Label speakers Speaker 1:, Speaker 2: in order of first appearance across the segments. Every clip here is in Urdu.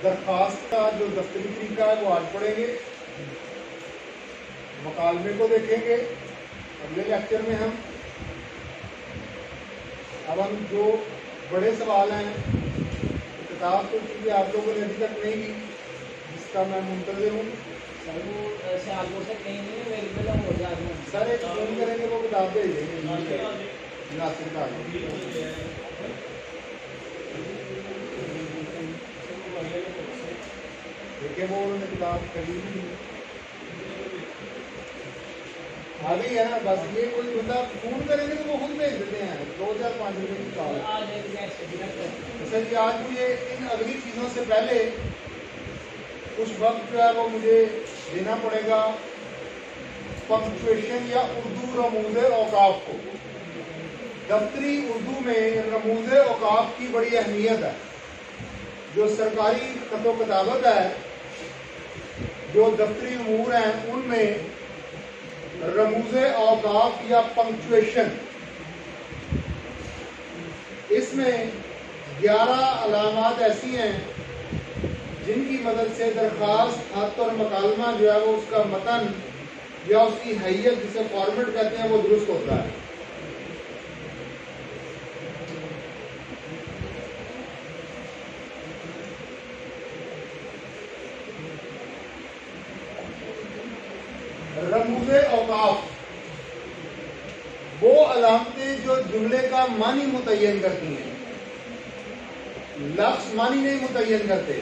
Speaker 1: درخواست کا جو دفتری طریقہ ہے وہ آج پڑھیں گے، مکالمے کو دیکھیں گے اگلے لیکچر میں اب ہم جو بڑے سوال ہیں، کتاب تو چونکہ آپ لوگوں نے ابھی تک نہیں لی، جس کا میں منتظر ہوں۔ سر ایک فون کریں گے، وہ کتاب بھیج دیں گے ناصر کا۔ دیکھیں وہ انہوں نے کتاب خریدی آ گئی ہے نا، بس یہ کوئی بندہ فون کریں گے تو وہ خود بھیج دیتے ہیں 2005 روپے کی کتاب۔ اچھا جی، آج مجھے ان اگلی چیزوں سے پہلے کچھ وقت جو ہے وہ مجھے دینا پڑے گا پنکچویشن یا اردو رموز اوقاف کو۔ دفتری اردو میں رموز اوقاف کی بڑی اہمیت ہے۔ جو سرکاری خط و کتابت ہے، جو دفتری امور ہیں، ان میں رموز اوقاف یا پنکچویشن، اس میں 11 علامات ایسی ہیں جن کی مدد سے درخواست، خط اور مکالمہ جو ہے وہ اس کا متن یا اس کی حیت، جسے فارمیٹ کہتے ہیں، وہ درست ہوتا ہے۔ رموز اوقاف وہ علامتیں جو جملے کا معنی متعین کرتی ہیں، لفظ معنی نہیں متعین کرتے،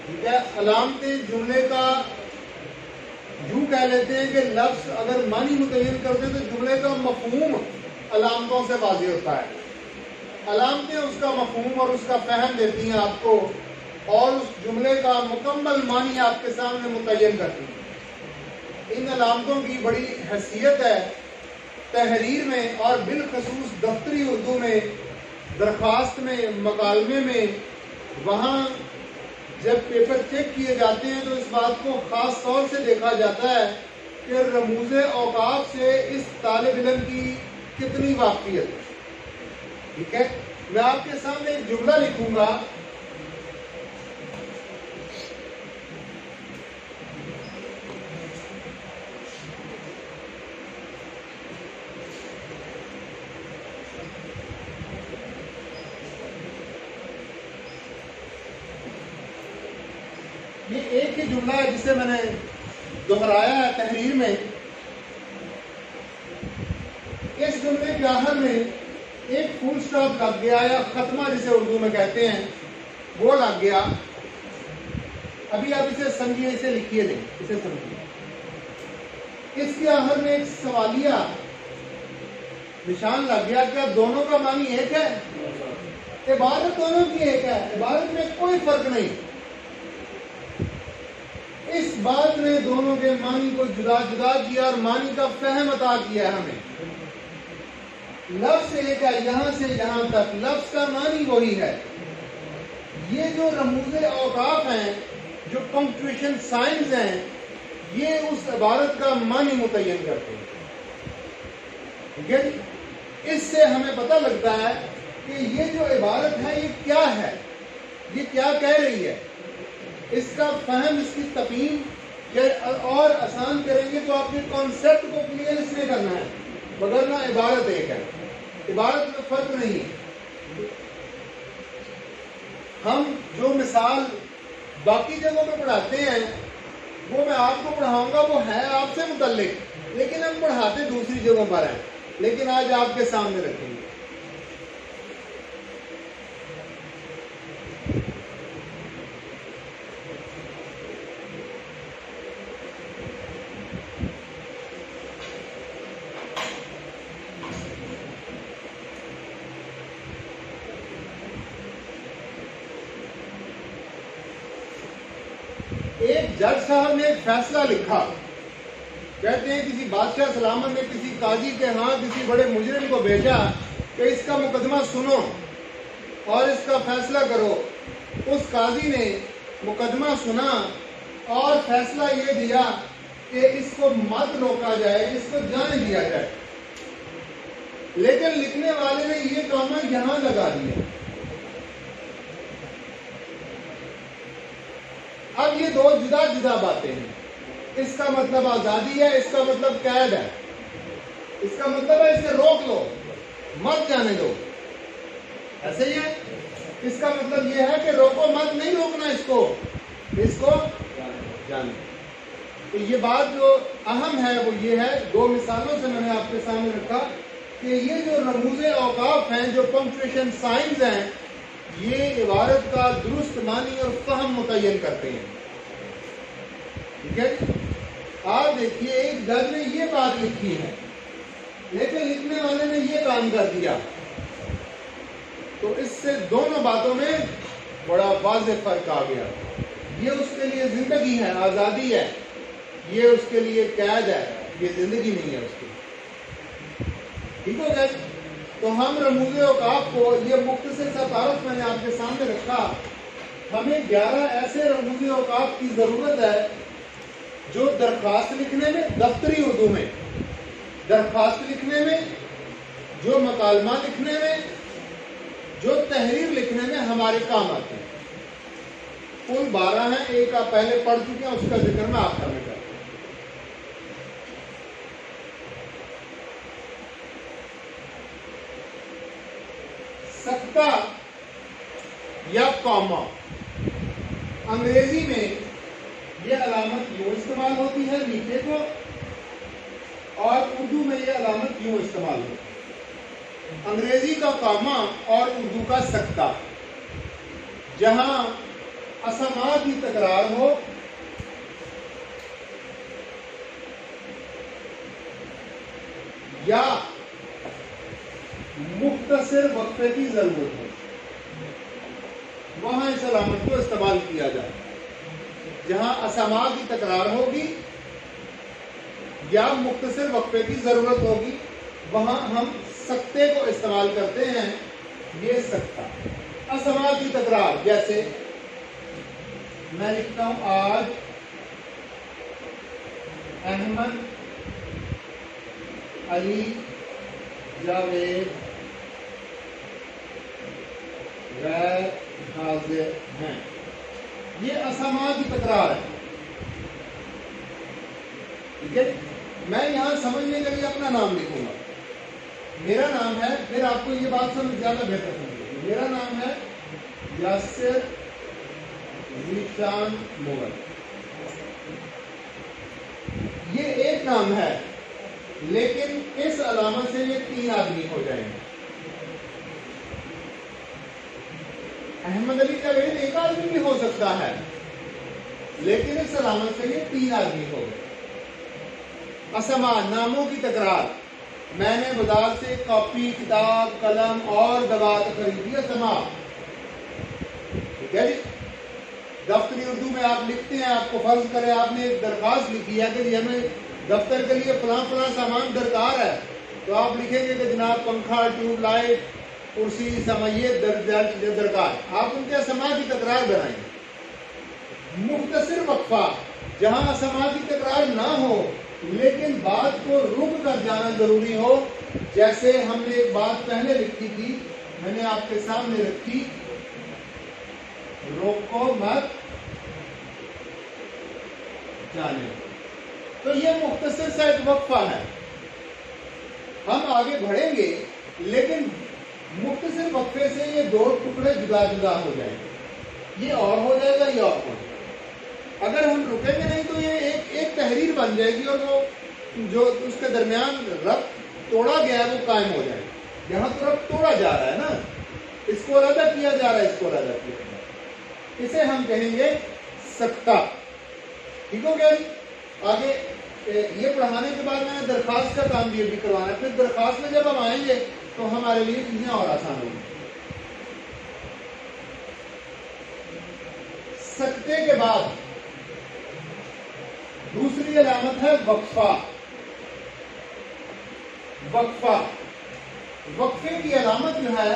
Speaker 1: ٹھیک ہے۔ علامتیں جملے کا یوں کہہ لیتے ہیں کہ لفظ اگر معنی متعین کرتے تو جملے کا مفہوم علامتوں سے واضح ہوتا ہے۔ علامتیں اس کا مفہوم اور اس کا فہم دیتی ہیں آپ کو، اور اس جملے کا مکمل معنی آپ کے سامنے متعین کرتی ہیں۔ ان علامتوں کی بڑی حیثیت ہے تحریر میں، اور بالخصوص دفتری اردو میں، درخواست میں، مکالمے میں۔ وہاں جب پیپر چیک کیے جاتے ہیں تو اس بات کو خاص طور سے دیکھا جاتا ہے کہ رموز اوقاف سے اس طالب علم کی کتنی واقفیت ہے، ٹھیک ہے۔ میں آپ کے سامنے ایک جملہ لکھوں گا، یہ ایک ہی جملہ ہے جسے میں نے دہرایا ہے تحریر میں۔ اس جملے کے آخر میں ایک فل سٹاپ لگ گیا، یا ختمہ جسے اردو میں کہتے ہیں، وہ لگ گیا۔ ابھی آپ اسے سمجھیے، اسے لکھیے نہیں، اسے سمجھیے۔ اس کے آخر میں ایک سوالیہ نشان لگ گیا، کیا دونوں کا معنی ایک ہے؟ عبارت دونوں کی ایک ہے، عبارت میں کوئی فرق نہیں۔ اس بات نے دونوں کے معنی کو جدا جدا کیا اور معنی کا فہم عطا کیا ہے ہمیں۔ لفظ ایک ہے، یہاں سے یہاں تک لفظ کا معنی وہی ہے۔ یہ جو رموز اوقاف ہیں، جو پنکچویشن سائنز ہیں، یہ اس عبارت کا معنی متعین کرتے ہیں، ٹھیک ہے۔ اس سے ہمیں پتہ لگتا ہے کہ یہ جو عبارت ہے یہ کیا ہے، یہ کیا کہہ رہی ہے۔ اس کا فہم، اس کی تفہیم اور آسان کریں گے تو آپ کے کانسیپٹ کو کلیئر اس میں کرنا ہے، وگرنہ عبارت ایک ہے، عبارت میں فرق نہیں ہے۔ ہم جو مثال باقی جگہوں پہ پڑھاتے ہیں وہ میں آپ کو پڑھاؤں گا، وہ ہے آپ سے متعلق، لیکن ہم پڑھاتے دوسری جگہوں پر ہیں، لیکن آج آپ کے سامنے رکھیں گے۔ ایک جج صاحب نے ایک فیصلہ لکھا، کہتے ہیں کسی بادشاہ سلامت نے کسی قاضی کے ہاں کسی بڑے مجرم کو بھیجا کہ اس کا مقدمہ سنو اور اس کا فیصلہ کرو۔ اس قاضی نے مقدمہ سنا اور فیصلہ یہ دیا کہ اس کو مت روکا جائے، اس کو جانے دیا جائے، لیکن لکھنے والے نے یہ کامہ یہاں لگا دیا۔ اب یہ دو جدا جدا باتیں ہیں. اس کا مطلب آزادی ہے, اس کا مطلب قید ہے. اس کا مطلب ہے اسے روک لو, مت جانے دو. ایسے ہی ہے. اس کا مطلب یہ ہے کہ روکو مت, نہیں روکنا اس کو جانے. تو یہ بات جو اہم ہے وہ یہ ہے, دو مثالوں سے میں نے آپ کے سامنے رکھا کہ یہ جو رموز اوقاف ہیں, جو پنکچویشن سائنز ہیں, یہ عبارت کا درست معنی اور فہم متعین کرتے ہیں. ٹھیک ہے. آپ دیکھیے ایک جج نے یہ بات لکھی ہے لیکن لکھنے والے نے یہ کام کر دیا, تو اس سے دونوں باتوں میں بڑا واضح فرق آ گیا. یہ اس کے لیے زندگی ہے, آزادی ہے, یہ اس کے لیے قید ہے, یہ زندگی نہیں ہے اس کی. ٹھیک ہو گیا. تو ہم رموز اوقاف کو, یہ مختصر سا تعارف میں نے آپ کے سامنے رکھا. ہمیں 11 ایسے رموز اوقاف کی ضرورت ہے جو درخواست لکھنے میں, دفتری اردو میں درخواست لکھنے میں, جو مکالمہ لکھنے میں, جو تحریر لکھنے میں ہمارے کام آتے ہیں. کل 12 ہیں, ایک آپ پہلے پڑھ چکے ہیں, اس کا ذکر میں آپ کرنے چاہتا ہوں. سکتہ یا کاما, انگریزی میں یہ علامت یوں استعمال ہوتی ہے نیچے کو, اور اردو میں یہ علامت یوں استعمال ہوتی ہے. انگریزی کا کاما اور اردو کا سکتہ. جہاں اسما کی تکرار ہو یا مختصر وقفے کی ضرورت ہو, وہاں اس علامت کو استعمال کیا جائے. جہاں اسما کی تکرار ہوگی یا مختصر وقفے کی ضرورت ہوگی, وہاں ہم سکتے کو استعمال کرتے ہیں. یہ سکتہ. اسما کی تکرار, جیسے میں لکھتا ہوں آج احمد, علی, جاوید غیر حاضر ہیں. یہ اسما کی تکرار ہے. ٹھیک ہے. میں یہاں سمجھنے کے لیے اپنا نام لکھوں گا. میرا نام ہے, پھر آپ کو یہ بات سمجھ زیادہ بہتر سمجھے, میرا نام ہے یاسر ذیشان مغل. یہ ایک نام ہے لیکن اس علامت سے یہ 3 آدمی ہو جائیں گے. احمد علی جاوید ایک آدمی بھی ہو سکتا ہے لیکن اس علامت سے یہ 3 آدمی ہو گئے. اسما, ناموں کی تکرار. میں نے بازار سے کاپی, کتاب, قلم اور دوات خریدی. اسما. ٹھیک ہے جی. دفتری اردو میں آپ لکھتے ہیں, آپ کو فرض کرے آپ نے ایک درخواست لکھی ہے کہ جی ہمیں دفتر کے لیے فلاں فلاں سامان درکار ہے, تو آپ لکھیں گے کہ جناب پنکھا, ٹیوب لائٹ, کرسی, سمعیت درکار. آپ ان کے اسما کی تکرار بنائیں. مختصر وقفہ, جہاں اسما کی تکرار نہ ہو لیکن بات کو رک کر جانا ضروری ہو. جیسے ہم نے ایک بات پہلے لکھی تھی, میں نے آپ کے سامنے رکھی, روکو مت جانے. تو یہ مختصر سا ایک وقفہ ہے. ہم آگے بڑھیں گے لیکن مختصر وقفے سے یہ 2 ٹکڑے جدا جدا ہو جائیں گے. یہ اور ہو جائے گا, یہ اور ہو جائے گا. اگر ہم رکیں گے نہیں تو یہ ایک تحریر بن جائے گی, اور وہ جو اس کے درمیان ربط توڑا گیا ہے وہ قائم ہو جائے گا. یہاں تو ربط توڑا جا رہا ہے نا, اس کو علیحدہ کیا جا رہا ہے, اس کو علیحدہ کیا جا رہا ہے. اسے ہم کہیں گے سکتہ. ٹھیک ہو گیا جی. آگے یہ پڑھانے کے بعد میں نے درخواست کا کام بھی کروانا ہے. پھر درخواست میں جب ہم آئیں گے تو ہمارے لیے چیزیں اور آسان ہوں گی. سکتے کے بعد دوسری علامت ہے وقفہ. وقفہ, وقفے کی علامت جو ہے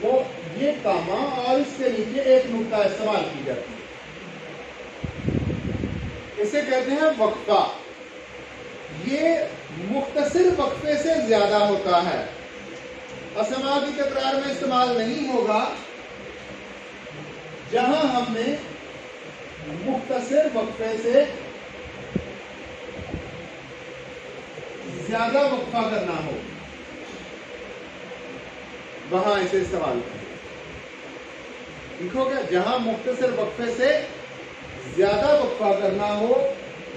Speaker 1: وہ یہ کاما اور اس کے نیچے ایک نقطہ استعمال کی جاتی ہے. اسے کہتے ہیں وقفہ. یہ مختصر وقفے سے زیادہ ہوتا ہے. اسما کی تکرار میں استعمال نہیں ہوگا. جہاں ہم نے مختصر وقفے سے زیادہ وقفہ کرنا ہو وہاں اسے استعمال کریں. دیکھو گیا, جہاں مختصر وقفے سے زیادہ وقفہ کرنا ہو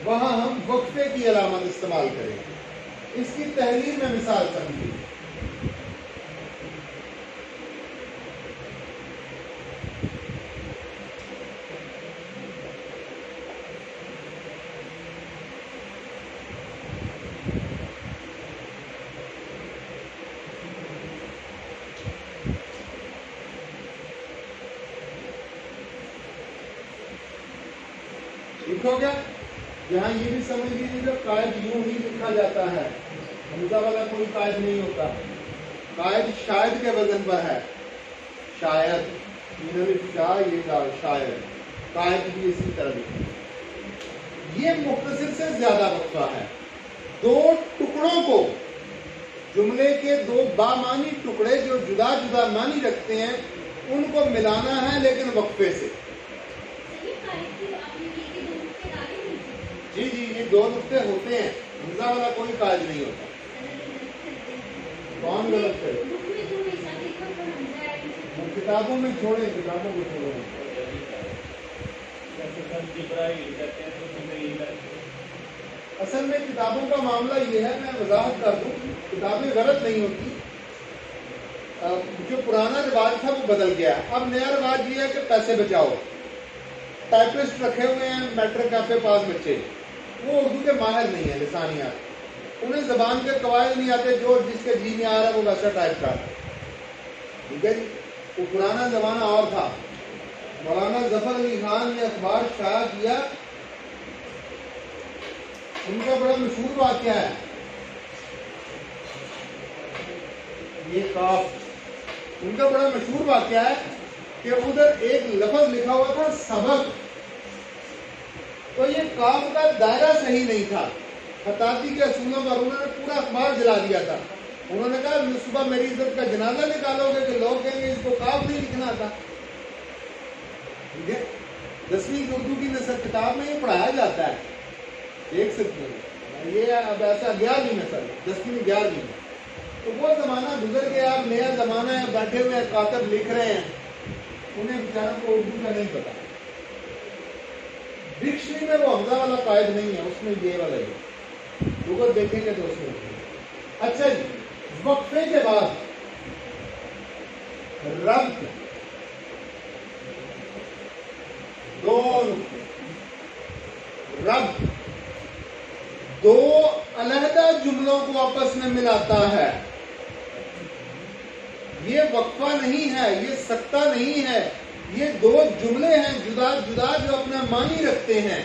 Speaker 1: وہاں ہم وقفے کی علامت استعمال کریں. اس کی تحریر میں مثال سمجھیے. ہو گیا, یہاں یہ بھی سمجھ لیجیے کہ قائد یوں ہی لکھا جاتا ہے, حمزہ والا کوئی قائد نہیں ہوتا. قائد شاید کے وزن پر ہے, شاید شاید, قائد بھی اسی طرح لکھا. یہ مختصر سے زیادہ وقفہ ہے. دو ٹکڑوں کو, جملے کے دو بامانی ٹکڑے جو جدا جدا معنی رکھتے ہیں ان کو ملانا ہے لیکن وقفے سے. جی جی, یہ دو نقطے ہوتے ہیں, حمزہ والا کوئی قائد نہیں ہوتا. کون غلط کرے؟ کتابوں میں چھوڑیں, کتابوں کو چھوڑیں. اصل میں کتابوں کا معاملہ یہ ہے, میں وضاحت کر دوں, کتابیں غلط نہیں ہوتی. جو پرانا رواج تھا وہ بدل گیا. اب نیا رواج یہ ہے کہ پیسے بچاؤ. ٹائپسٹ رکھے ہوئے ہیں میٹرک کیفے پاس بچے, وہ اردو کے ماہر نہیں ہیں, لسانیات, انہیں زبان کے قواعد نہیں آتے, جو جس کے جی میں آ رہا ہے وہ ویسا ٹائپ کرتا ہے. ٹھیک ہے جی, وہ پرانا زمانہ اور تھا. مولانا ظفر علی خان نے اخبار شائع کیا, ان کا بڑا مشہور واقعہ ہے یہ کاف. ان کا بڑا مشہور واقعہ ہے کہ ادھر ایک لفظ لکھا ہوا تھا سبق, تو یہ کاف کا دائرہ صحیح نہیں تھا. خطاطی کے اصولوں پر انہوں نے پورا اخبار جلا دیا تھا. انہوں نے کہا صبح میری عزت کا جنازہ نکالو گے کہ لوگ کہیں گے اس کو کاف نہیں لکھنا تھا. ٹھیک ہے, 10ویں اردو کی نثر کتاب میں یہ پڑھایا جاتا ہے, دیکھ سکتے ہیں. یہ اب ایسا 11ویں نثر, 10ویں 11ویں. تو وہ زمانہ گزر گیا, اب نیا زمانہ ہے, بیٹھے ہوئے کاتب لکھ رہے ہیں, انہیں بیچاروں کو اردو کا نہیں پتا. ڈکشنری میں وہ حمزہ والا قائد نہیں ہے, اس میں یہ والا ہے. گوگل دیکھیں گے تو اس میں. اچھا جی, وقفے کے بعد ربط, دو ربط دو علیحدہ جملوں کو آپس میں ملاتا ہے. یہ وقفہ نہیں ہے, یہ سکتہ نہیں ہے, یہ دو جملے ہیں جدا جدا جو اپنا معنی رکھتے ہیں,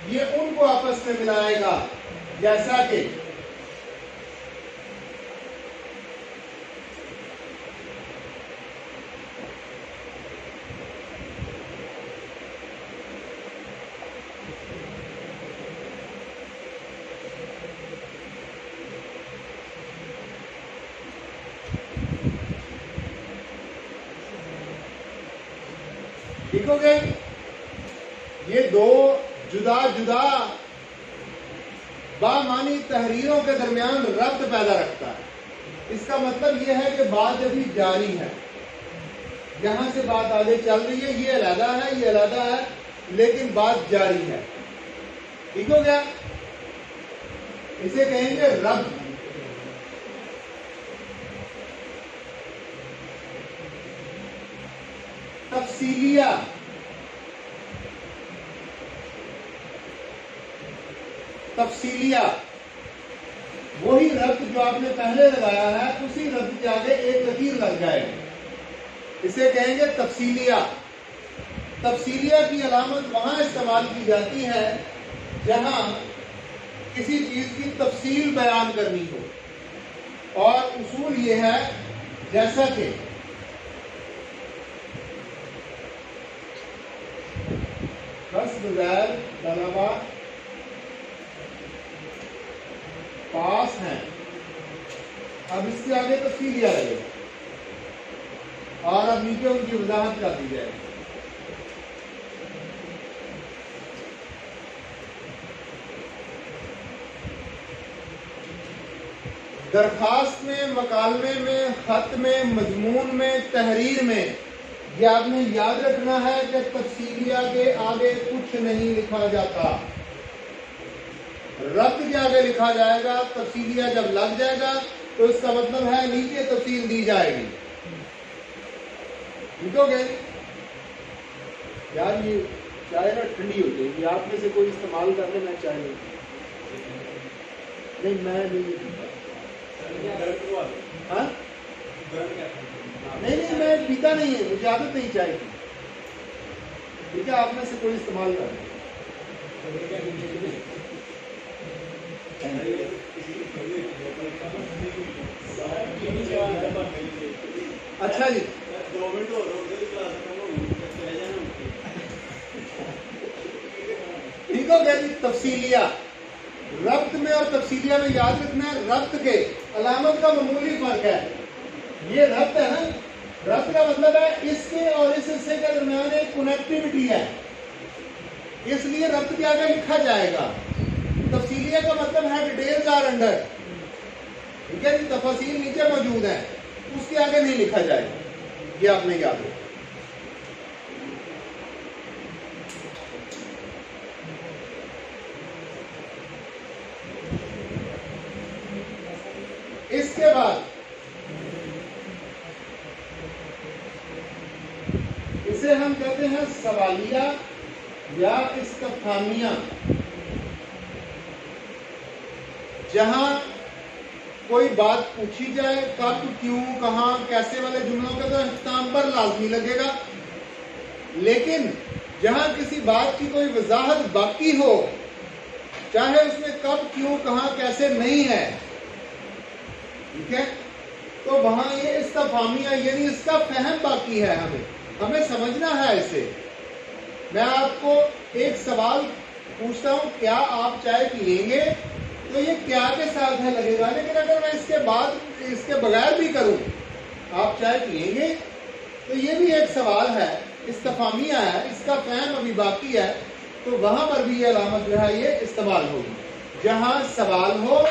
Speaker 1: یہ ان کو آپس میں ملائے گا. جیسا کہ دیکھو گے, یہ دو جدا جدا بامانی تحریروں کے درمیان ربط پیدا رکھتا ہے. اس کا مطلب یہ ہے کہ بات ابھی جاری ہے, یہاں سے بات آگے چل رہی ہے, یہ علیحدہ ہے, یہ علیحدہ ہے, لیکن بات جاری ہے. ٹھیک ہو گیا, اسے کہیں گے ربط. تفصیلیہ, تفصیلیہ وہی ربط جو آپ نے پہلے لگایا ہے, اسی ربط کے آگے ایک لکیر لگ جائے, اسے کہیں گے تفصیلیہ. تفصیلیہ کی علامت وہاں استعمال کی جاتی ہے جہاں کسی چیز کی تفصیل بیان کرنی ہو, اور اصول یہ ہے جیسا کہ بس بغیر طلبا پاس ہیں. اب اس کے آگے تفصیلیہ لگے اور اب نیچے ان کی وضاحت کر دی جائے. درخواست میں، مکالمے میں، خط میں، مضمون میں، تحریر میں یہ آپ نے یاد رکھنا ہے کہ تفصیلیہ کے آگے کچھ نہیں لکھا جاتا. ربط کے آگے لکھا جائے گا. تفصیلیہ جب لگ جائے گا تو اس کا مطلب ہے نیچے تفصیل دی جائے گی. ٹھیک ہو گئے؟
Speaker 2: یار یہ چائے نا ٹھنڈی ہو جائے گی. آپ میں سے کوئی استعمال کر لے. میں چائے نہیں میں نہیں
Speaker 1: ہاں نہیں میں پیتا نہیں ہے. مجھے عادت نہیں چائے کی. ٹھیک ہے، آپ میں سے کوئی استعمال کر لیں. اچھا جی، ٹھیک ہو گیا جی. تفصیلیہ ربط میں اور تفصیلیہ میں یاد رکھنا ہے ربط کے علامت کا معمولی فرق ہے. یہ ربط ہے نا، ربط کا مطلب ہے اس کے اور اس حصے کے درمیان ایک کنیکٹیوٹی ہے، اس لیے ربط کے آگے لکھا جائے گا. تفصیلیہ کا مطلب ہے ڈیٹیلز آر انڈر. ٹھیک ہے جی، تفاصیل نیچے موجود ہیں، اس کے آگے نہیں لکھا جائے گا. یہ آپ نے یاد رکھنا. اس کے بعد اسے ہم کہتے ہیں سوالیہ یا استفہامیہ. جہاں کوئی بات پوچھی جائے، کب، کیوں، کہاں، کیسے والے جملوں کا تو اختتام پر لازمی لگے گا. لیکن جہاں کسی بات کی کوئی وضاحت باقی ہو، چاہے اس میں کب، کیوں، کہاں، کیسے نہیں ہے، ٹھیک ہے، تو وہاں یہ استفہامیہ یعنی اس کا فہم باقی ہے. ہمیں سمجھنا ہے اسے. میں آپ کو ایک سوال پوچھتا ہوں، کیا آپ چائے پیئیں گے؟ تو یہ کیا کے ساتھ ہے لگے گا. لیکن اگر میں اس کے بغیر بھی کروں، آپ چائے پیئیں گے، تو یہ بھی ایک سوال ہے، استفہامیہ ہے، اس کا فہم ابھی باقی ہے. تو وہاں پر بھی یہ علامت جو ہے یہ استعمال ہوگی. جہاں سوال ہو،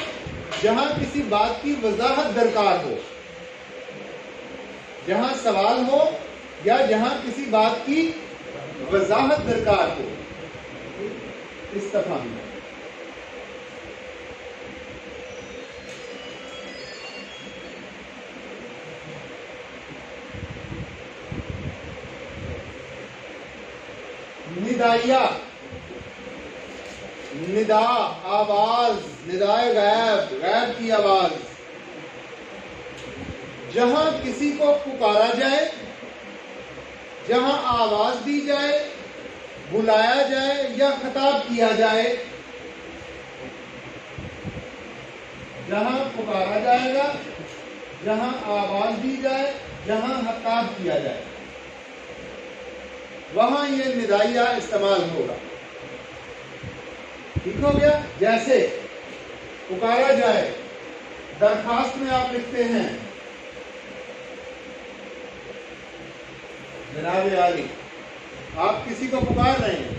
Speaker 1: جہاں کسی بات کی وضاحت درکار ہو. جہاں سوال ہو یا جہاں کسی بات کی وضاحت درکار ہو، استفہامیہ. ندائیہ، ندا آواز، ندائے غیب، غیب کی آواز. جہاں کسی کو پکارا جائے، جہاں آواز دی جائے، بلایا جائے یا خطاب کیا جائے. جہاں پکارا جائے گا، جہاں آواز دی جائے، جہاں خطاب کیا جائے، وہاں یہ ندائیہ استعمال ہوگا. ٹھیک ہو گیا؟ جیسے پکارا جائے، درخواست میں آپ لکھتے ہیں جناب عالی، آپ کسی کو پکار رہے ہیں.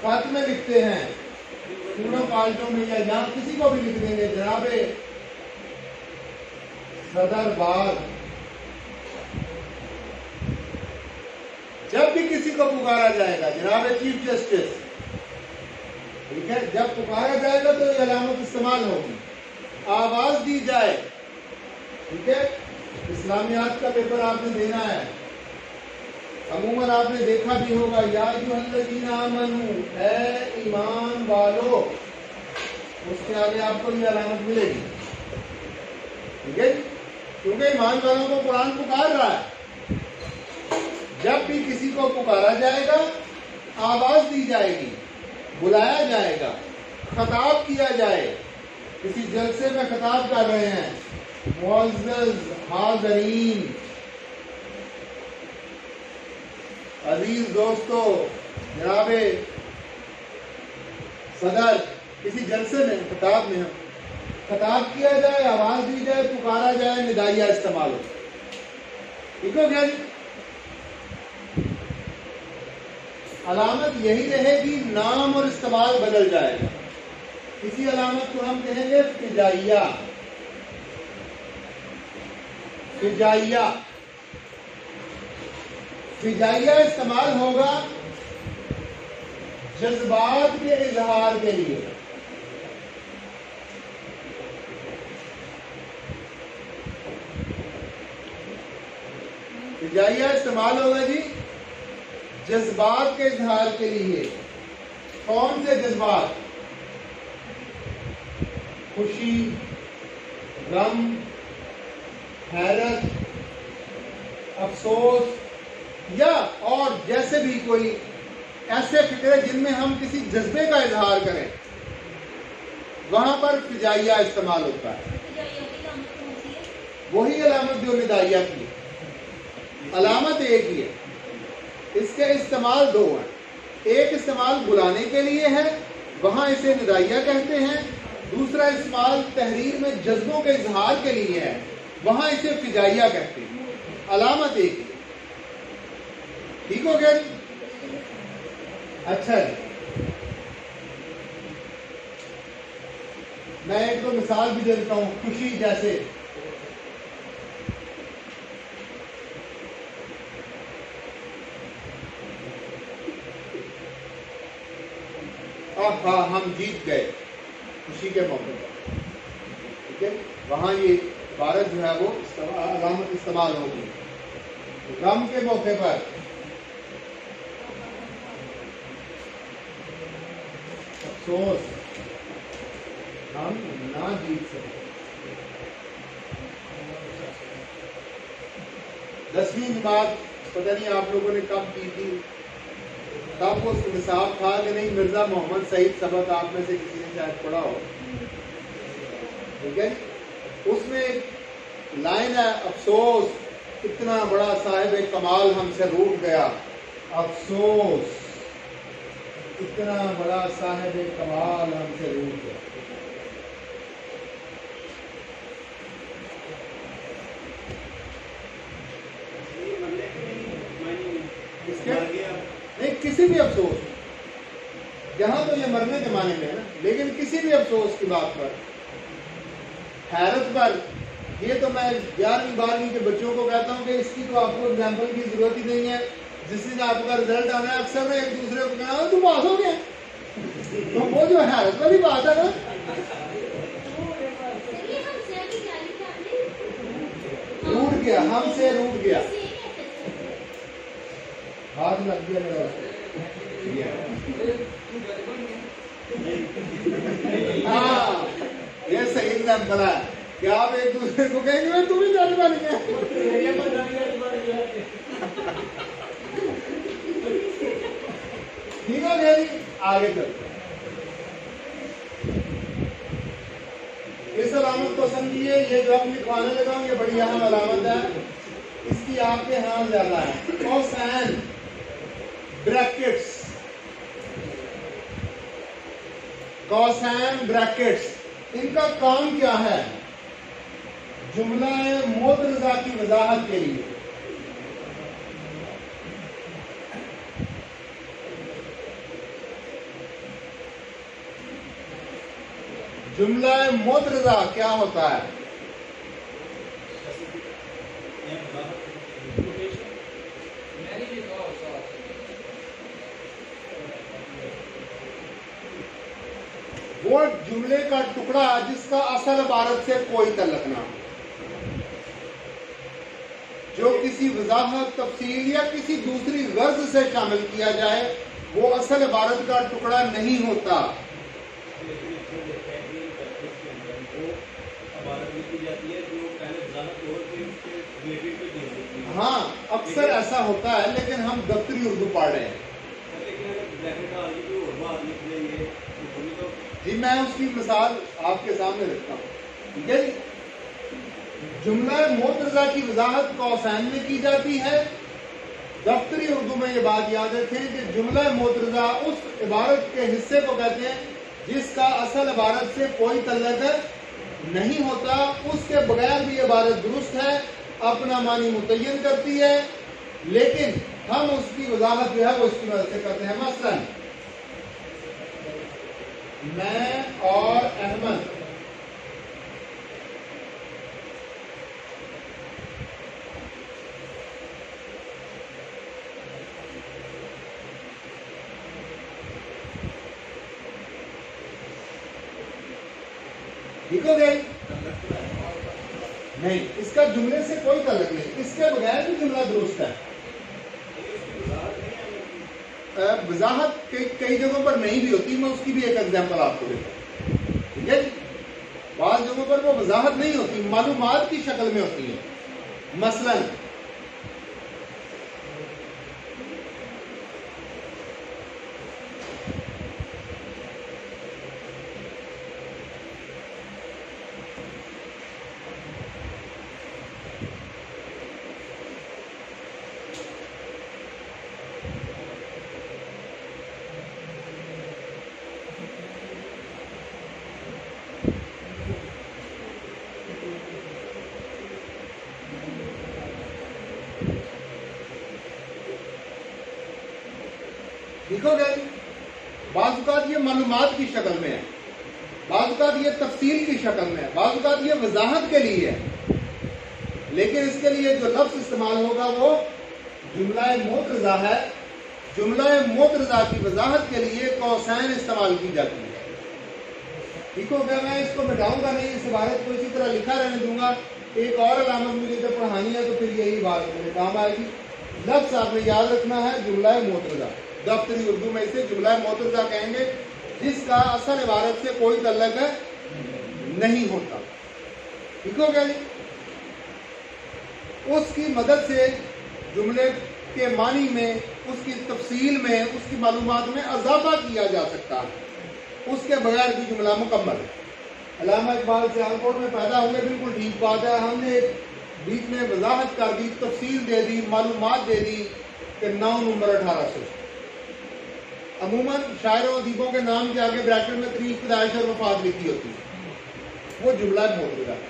Speaker 1: خط میں لکھتے ہیں، اسکولوں کالجوں میں یا جہاں کسی کو بھی لکھ دیں گے، جناب صدر باغ. جب بھی کسی کو پکارا جائے گا، جناب چیف جسٹس، ٹھیک ہے، جب پکارا جائے گا تو یہ علامت استعمال ہوگی. آواز دی جائے، ٹھیک ہے، اسلامیات کا پیپر آپ نے دینا ہے، عموماً آپ نے دیکھا بھی ہوگا، یا ایھا الذین آمنوا، اے ایمان والو، اس کے آگے آپ کو یہ علامت ملے گی. ٹھیک ہے، کیونکہ ایمان والوں کو قرآن پکار رہا ہے. جب بھی کسی کو پکارا جائے گا، آواز دی جائے گی، بلایا جائے گا، خطاب کیا جائے. کسی جلسے میں خطاب کر رہے ہیں، معزز حاضرین، عزیز دوستو، جناب صدر، کسی جلسے میں خطاب میں ہم خطاب کیا جائے، آواز دی جائے، پکارا جائے، ندائیہ استعمال ہو. ٹھیک ہو گیا جی؟ علامت یہی رہے گی، نام اور استعمال بدل جائے گا. کسی علامت کو ہم کہیں گے فجائیہ، فجائیہ. فجائیہ استعمال ہوگا جذبات کے اظہار کے لیے. فجائیہ استعمال ہوگا جی جذبات کے اظہار کے لیے. کون سے جذبات؟ خوشی، غم، حیرت، افسوس، یا اور جیسے بھی کوئی ایسے فکرے جن میں ہم کسی جذبے کا اظہار کریں، وہاں پر فجائیہ استعمال ہوتا ہے. وہی علامت جو ندائیہ کی ہے، علامت ایک ہی ہے. اس کے استعمال دو ہیں. ایک استعمال بلانے کے لیے ہے، وہاں اسے ندائیہ کہتے ہیں. دوسرا استعمال تحریر میں جذبوں کے اظہار کے لیے ہے، وہاں اسے فجائیہ کہتے ہیں. علامت ایک ہی. ٹھیک ہو گیا جی؟ اچھا جی، میں ایک تو مثال بھی دے دیتا ہوں. خوشی جیسے ہاں ہم جیت گئے، خوشی کے موقع پر. ٹھیک ہے، وہاں یہ عبارت جو ہے وہ علامت استعمال ہوگی. غم کے موقع پر افسوس، ہم نہ جیت سکے. 10ویں جماعت پتہ نہیں آپ لوگوں نے کب کی تھی، تب وہ نصاب تھا کہ نہیں. مرزا محمد سعید سبق آپ میں سے کسی نے شاید پڑھا ہو. ٹھیک ہے، اس میں ایک لائن ہے، افسوس اتنا بڑا صاحب کمال ہم سے روٹ گیا. افسوس اتنا بڑا صاحب کمال ہم سے روٹ گیا. نہیں، کسی بھی افسوس، یہاں تو یہ مرنے کے معنی میں ہے نا، لیکن کسی بھی افسوس کی بات پر، حیرت پر. یہ تو میں 11ویں 12ویں کے بچوں کو کہتا ہوں کہ اس کی تو آپ کو ایگزامپل کی ضرورت ہی نہیں ہے. جس دن آپ کا رزلٹ آنا ہے اکثر میں ایک دوسرے کو کہنا تو پاس ہو گیا. تو وہ جو حیرت والی بات ہے نا، روٹ گیا، ہم سے روٹ گیا. ہاتھ لگ گیا میرا. ہاں، یہ صحیح ایگزامپل ہے کہ آپ ایک دوسرے کو کہیں گے تم ہی جج بن گیا. ٹھیک ہو گیا جی؟ آگے چلتے ہیں. اس علامت کو سمجھیے، یہ جو آپ لکھوانے لگا ہوں یہ بڑی اہم علامت ہے. اس کی آپ کے ہاں زیادہ ہے. کوسین بریکٹس، کوسین بریکٹس، ان کا کام کیا ہے؟ جملہ معترضہ کی وضاحت کے لیے. جملہ معترضہ کیا ہوتا ہے؟ وہ جملے کا ٹکڑا جس کا اصل عبارت سے کوئی تعلق نہ ہو، جو کسی وضاحت، تفصیل یا کسی دوسری غرض سے شامل کیا جائے، وہ اصل عبارت کا ٹکڑا نہیں ہوتا. ہاں، اکثر ایسا ہوتا ہے، لیکن ہم دفتری اردو پڑھ رہے ہیں. جی میں اس کی مثال آپ کے سامنے رکھتا ہوں. ٹھیک ہے جی؟ جملہ معترضہ کی وضاحت کوسین میں کی جاتی ہے. دفتری اردو میں یہ بات یاد رکھیں کہ جملہ معترضہ اس عبارت کے حصے کو کہتے ہیں جس کا اصل عبارت سے کوئی تعلق نہیں ہوتا. اس کے بغیر بھی عبارت درست ہے، اپنا معنی متعین کرتی ہے، لیکن ہم اس کی وضاحت جو ہے وہ اس کی مدد سے کرتے ہیں. مثلا میں اور احمد لکھو گے نہیں، اس کا جملے سے کوئی تعلق نہیں، اس کے بغیر بھی جملہ درست ہے. وضاحت کئی جگہوں پر نہیں بھی ہوتی، میں اس کی بھی ایک ایگزامپل آپ کو دیتا ہوں. ٹھیک ہے جی، بعض جگہوں پر وہ وضاحت نہیں ہوتی، معلومات کی شکل میں ہوتی ہیں. مثلا لکھو گے، بعض اوقات یہ معلومات کی شکل میں ہے، بعض اوقات یہ تفصیل کی شکل میں ہے، بعض اوقات یہ وضاحت کے لیے ہے، لیکن اس کے لیے جو لفظ استعمال ہوگا وہ جملہ معترضہ ہے. جملہ معترضہ کی وضاحت کے لیے قوسین استعمال کی جاتی ہے. ٹھیک ہو گیا، میں اس کو مٹاؤں گا نہیں، اس عبارت کو اسی طرح لکھا رہنے دوں گا. ایک اور علامت مجھے جب پڑھانی ہے تو پھر یہی بات میرے کام آئے گی. لفظ آپ نے یاد رکھنا ہے جملہ معترضہ. دفتری اردو میں اسے جملہ معترضہ کہیں گے جس کا اصل عبارت سے کوئی تعلق نہیں ہوتا. ٹھیک ہو گیا جی، اس کی مدد سے جملے کے معنی میں، اس کی تفصیل میں، اس کی معلومات میں اضافہ کیا جا سکتا ہے. اس کے بغیر بھی جملہ مکمل ہے. علامہ اقبال سیالکوٹ میں پیدا ہوئے، بالکل ٹھیک بات ہے. ہم نے بیچ میں وضاحت کر دی، تفصیل دے دی، معلومات دے دی کہ 9 نمبر 1800. عموماً شاعروں ادیبوں کے نام کے آگے بریکٹ میں تاریخ پیدائش اور وفات لکھی ہوتی ہے، وہ جملہ معترضہ ہے.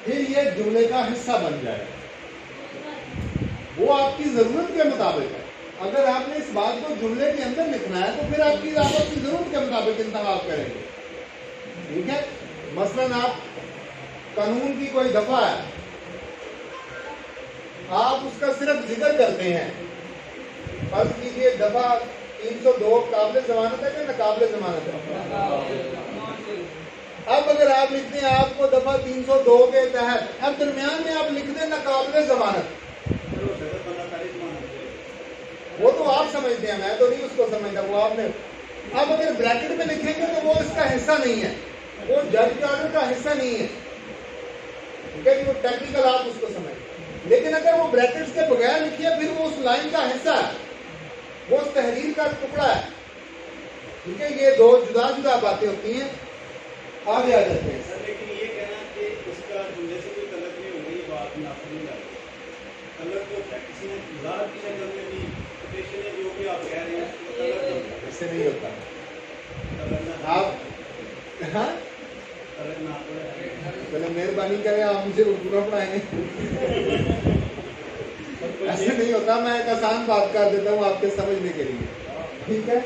Speaker 1: پھر یہ جملے کا حصہ بن جائے. وہ آپ کی ضرورت کے مطابق ہے. اگر آپ نے اس بات کو جملے کے اندر لکھنا ہے تو پھر آپ کی ضرورت کے مطابق انتخاب کریں گے. ٹھیک ہے، مثلاً آپ قانون کی کوئی دفعہ ہے، آپ اس کا صرف ذکر کرتے ہیں. فرض کیجئے دفعہ 302 قابل ضمانت ہے کہ ناقابل ضمانت ہے. اب اگر آپ لکھتے ہیں آپ کو دفعہ 302 کے تحت، اب درمیان میں آپ لکھ دیں ناقابل ضمانت، وہ تو آپ سمجھتے ہیں، میں تو نہیں اس کو سمجھتا، وہ آپ نے. اب اگر بریکٹ میں لکھیں گے تو وہ اس کا حصہ نہیں ہے، وہ جج کے آرڈر کا حصہ نہیں ہے. ٹھیک ہے، وہ ٹیکنیکل آپ اس کو سمجھیں. لیکن اگر وہ بریکٹس کے بغیر لکھیے پھر وہ اس لائن کا حصہ ہے، وہ اس تحریر کا ٹکڑا ہے. ٹھیک ہے، یہ دو جدا جدا باتیں ہوتی ہیں. آگے آ جاتے ہیں.
Speaker 2: لیکن یہ کہنا کہ اس کا جملے سے کوئی تعلق نہیں ہوگا، یہ بات مناسب نہیں لگتی. تعلق تو کسی نے ظاہر کی شکل میں بھی پیشے جو بھی آپ کہہ رہے ہیں
Speaker 1: اس سے نہیں ہوتا. آپ ہاں چلے مہربانی کریں، آپ مجھے اردو نہ پڑھائیں. ایسے نہیں ہوتا، میں ایک آسان بات کر دیتا ہوں آپ کے سمجھنے کے لیے. ٹھیک ہے،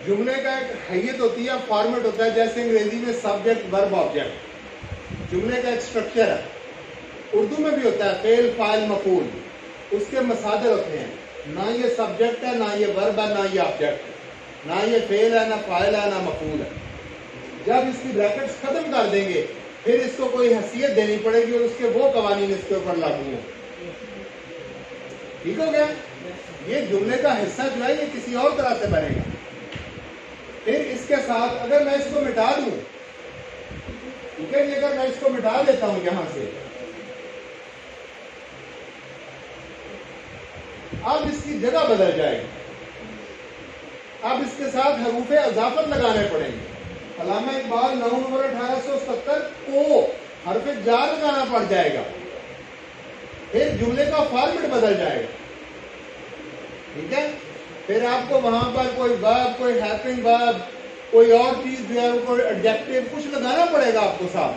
Speaker 1: جملے کا ایک حیت ہوتی ہے، فارمیٹ ہوتا ہے، جیسے انگریزی میں سبجیکٹ ورب آبجیکٹ. جملے کا ایک اسٹرکچر ہے. اردو میں بھی ہوتا ہے فعل فاعل مفعول، اس کے مصادر ہوتے ہیں. نہ یہ سبجیکٹ ہے، نہ یہ ورب ہے، نہ یہ آبجیکٹ ہے، نہ یہ فعل ہے، نہ فاعل ہے، نہ مفعول ہے. جب اس کی بریکٹس ختم کر دیں گے پھر اس کو کوئی حیثیت دینی پڑے گی اور اس کے وہ قوانین اس کے اوپر لاگو ہوں. ٹھیک ہو گیا، یہ جملے کا حصہ جو ہے یہ کسی اور طرح سے بنے گا. پھر اس کے ساتھ اگر میں اس کو مٹا دوں، ٹھیک ہے، اگر میں اس کو مٹا دیتا ہوں یہاں سے، اب اس کی جگہ بدل جائے گی. اب اس کے ساتھ حروف اضافت لگانے پڑیں گے. علامہ اقبال 9 نمبر 1877 کو حرف جار لگانا پڑ جائے گا. پھر جملے کا فارمیٹ بدل جائے گا. ٹھیک ہے، پھر آپ کو وہاں پر کوئی ورب، کوئی ہیپنگ ورب، کوئی اور چیز جو ہے کوئی ایڈجیکٹو کچھ لگانا پڑے گا آپ کو ساتھ.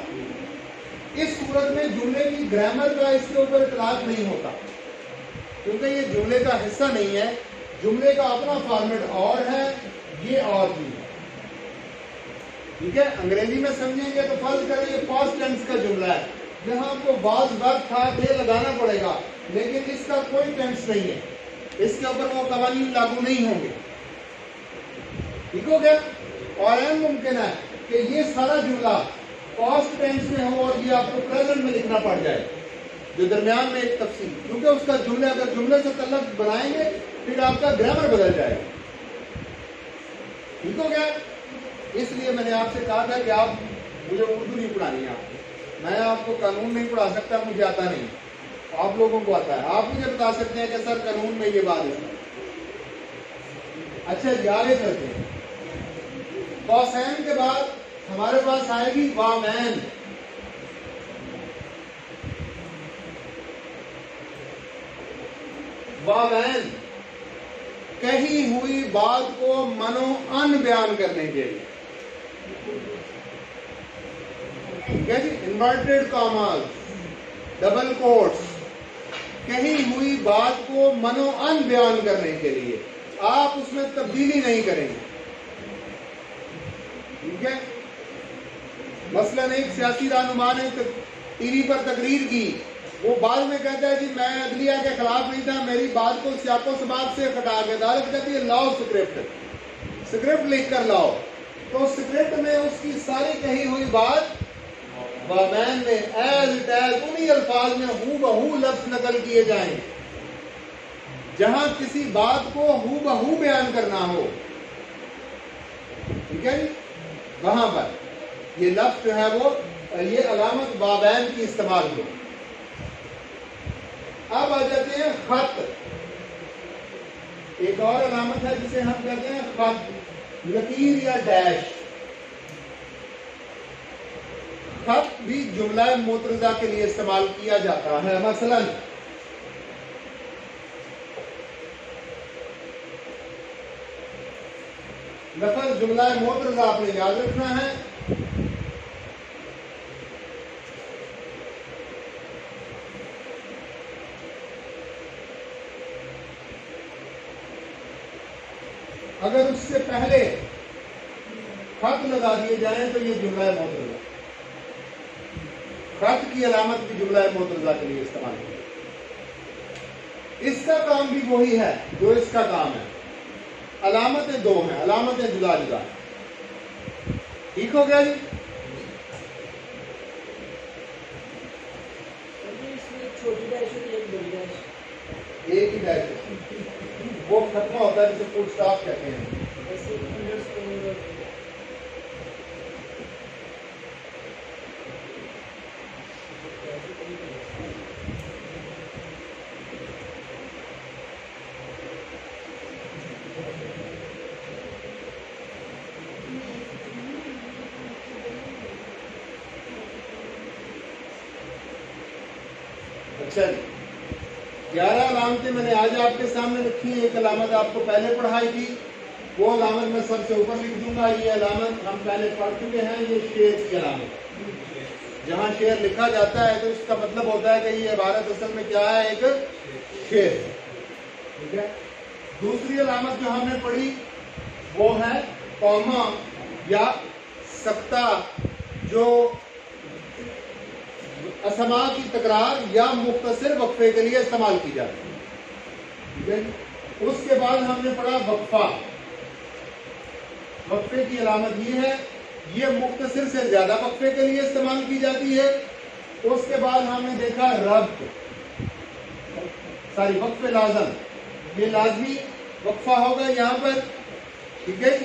Speaker 1: اس صورت میں جملے کی گرامر کا اس کے اوپر اطلاق نہیں ہوتا، کیونکہ یہ جملے کا حصہ نہیں ہے. جملے کا اپنا فارمیٹ اور ہے، یہ اور چیز ہے. ٹھیک ہے، انگریزی میں سمجھیں گے تو فرض کریں یہ پاسٹ ٹینس کا جملہ ہے، جہاں آپ کو بعض وقت تھا یہ لگانا پڑے گا، لیکن اس کا کوئی ٹینس نہیں ہے. اس کے اوپر وہ قوانین لاگو نہیں ہوں گے. ٹھیک ہو گیا؟ اور این ممکن ہے کہ یہ سارا جملہ پاسٹ ٹینس میں ہو اور یہ آپ کو پریزنٹ میں لکھنا پڑ جائے، جو درمیان میں ایک تفصیل، کیونکہ اس کا جملے اگر جملے سے تعلق بنائیں گے پھر آپ کا گرامر بدل جائے گا. ٹھیک ہو گیا؟ اس لیے میں نے آپ سے کہا تھا کہ آپ مجھے اردو نہیں پڑھانی ہے، میں آپ کو قانون نہیں پڑھا سکتا، مجھے آتا نہیں، آپ لوگوں کو آتا ہے. آپ مجھے بتا سکتے ہیں کہ سر قانون میں یہ بات ہے. اچھا آگے کرتے ہیں. قوسین کے بعد ہمارے پاس آئے گی واوین. واوین کہی ہوئی بات کو منو ان بیان کرنے کے لیے. ٹھیک ہے جی، انورٹیڈ کاماز، ڈبل کوٹس، کہی ہوئی بات کو منو ان بیان کرنے کے لیے آپ اس میں تبدیلی نہیں کریں گے. ٹھیک ہے؟ مثلاً ایک سیاسی رہنما نے ٹی وی پر تقریر کی، وہ بعد میں کہتا ہے جی میں عدلیہ کے خلاف نہیں تھا، میری بات کو سیاق و سباق سے ہٹا کے عدالت کہتی ہے لاؤ اسکرپٹ لکھ کر لاؤ. تو اسکرپٹ میں اس کی ساری کہی ہوئی بات واوین میں ایز اٹ ایز انہی الفاظ میں ہو بہو لفظ نقل کیے جائیں. جہاں کسی بات کو ہو بہو بیان کرنا ہو، ٹھیک ہے جی، وہاں پر یہ لفظ جو ہے وہ یہ علامت واوین کی استعمال ہو. اب آ جاتے ہیں خط. ایک اور علامت ہے جسے ہم کہتے ہیں خط، لکیر یا ڈیش. خط بھی جملہ معترضہ کے لیے استعمال کیا جاتا ہے. مثلا لفظ جملہ معترضہ آپ نے یاد رکھنا ہے. اگر اس سے پہلے خط لگا دیے جائیں تو یہ جملہ معترضہ. خط کی علامت بھی جملہ معترضہ کے لیے استعمال کی. اس کا کام بھی وہی ہے جو اس کا کام ہے. علامتیں دو ہیں، علامتیں جدا جدا. ٹھیک ہو گیا جی؟ ایک ہی ڈیش وہ ختم ہوتا ہے جسے فل اسٹاپ کہتے ہیں. اچھا جی، 11 علامتیں میں نے آج آپ کے سامنے رکھی ہیں. ایک علامت آپ کو پہلے پڑھائی تھی، وہ علامت میں سب سے اوپر لکھ دوں گا. یہ علامت ہم پہلے پڑھ چکے ہیں، یہ شعر کی علامت. جہاں شعر لکھا جاتا ہے تو اس کا مطلب ہوتا ہے کہ یہ عبارت اصل میں کیا ہے، ایک شعر. ٹھیک ہے. دوسری علامت جو ہم نے پڑھی وہ ہے کوما یا سکتہ، جو اسما کی تکرار یا مختصر وقفے کے لیے استعمال کی جاتی ہے. ٹھیک ہے. اس کے بعد ہم نے پڑھا وقفہ. وقفے کی علامت یہ ہے، یہ مختصر سے زیادہ وقفے کے لیے استعمال کی جاتی ہے. اس کے بعد ہم نے دیکھا ربط، وقف لازم، یہ لازمی وقفہ ہوگا یہاں پر. ٹھیک ہے.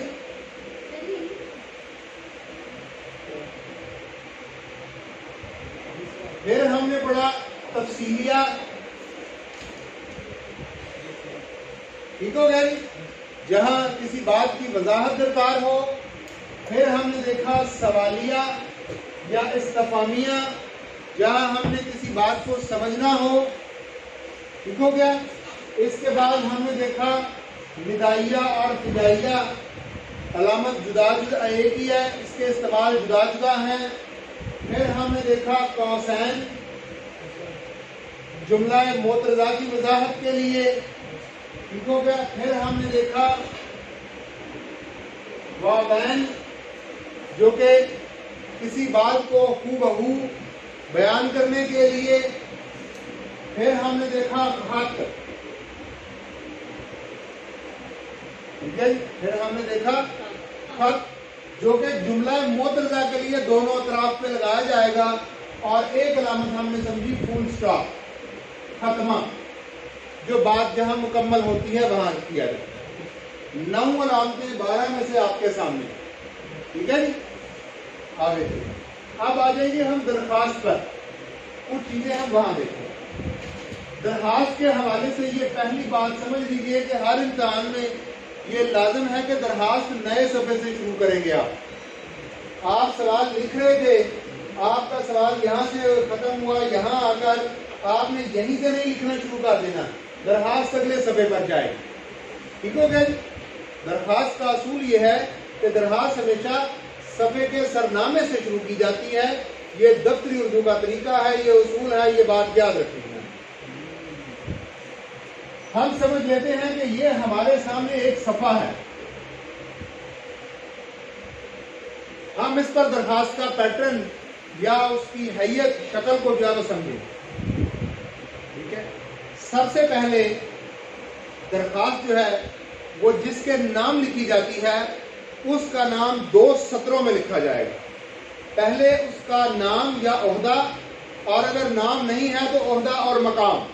Speaker 1: پھر ہم نے پڑھا تفصیلیہ. ٹھیک ہو گیا جی، جہاں کسی بات کی وضاحت درکار ہو. پھر ہم نے دیکھا سوالیہ یا استفہامیہ، جہاں ہم نے کسی بات کو سمجھنا ہو. ٹھیک ہو گیا. اس کے بعد ہم نے دیکھا ندائیہ اور فدائیہ. علامت جدا جدا ایک ہی ہے، اس کے استعمال جدا جدا ہیں. پھر ہم نے دیکھا قوسین، جملہ معترضہ کی وضاحت کے لیے. ٹھیک ہو گیا. پھر ہم نے دیکھا واوین، جو کہ کسی بات کو ہو بہو بیان کرنے کے لیے. پھر ہم نے دیکھا خط. ٹھیک ہے. پھر ہم نے دیکھا خط جو کہ جملہ معترضہ کے لیے دونوں اطراف پہ لگایا جائے گا, اور ایک علامت ہم نے سمجھی فل اسٹاپ, ختمہ, جو بات جہاں مکمل ہوتی ہے وہاں کیا جائے. 9 علامتیں 12 میں سے آپ کے سامنے. ٹھیک ہے جی. آگے اب آ جائیں گے ہم درخواست پر. کچھ چیزیں ہم وہاں دیکھیں. درخواست کے حوالے سے یہ پہلی بات سمجھ لیجیے کہ ہر امتحان میں یہ لازم ہے کہ درخواست نئے صفحے سے شروع کریں گے. آپ سوال لکھ رہے تھے, آپ کا سوال یہاں سے ختم ہوا, یہاں آ کر آپ نے یہیں سے نہیں لکھنا شروع کر دینا, درخواست اگلے صفحے پر جائے. ٹھیک ہو گیا. درخواست کا اصول یہ ہے کہ درخواست ہمیشہ صفحے کے سرنامے سے شروع کی جاتی ہے. یہ دفتری اردو کا طریقہ ہے, یہ اصول ہے, یہ بات یاد رکھنی ہے. ہم سمجھ لیتے ہیں کہ یہ ہمارے سامنے ایک صفحہ ہے. ہم اس پر درخواست کا پیٹرن یا اس کی حیت, شکل کو جو ہے وہ سمجھیں. ٹھیک ہے. سب سے پہلے درخواست جو ہے وہ جس کے نام لکھی جاتی ہے اس کا نام 2 سطروں میں لکھا جائے گا. پہلے اس کا نام یا عہدہ, اور اگر نام نہیں ہے تو عہدہ اور مقام.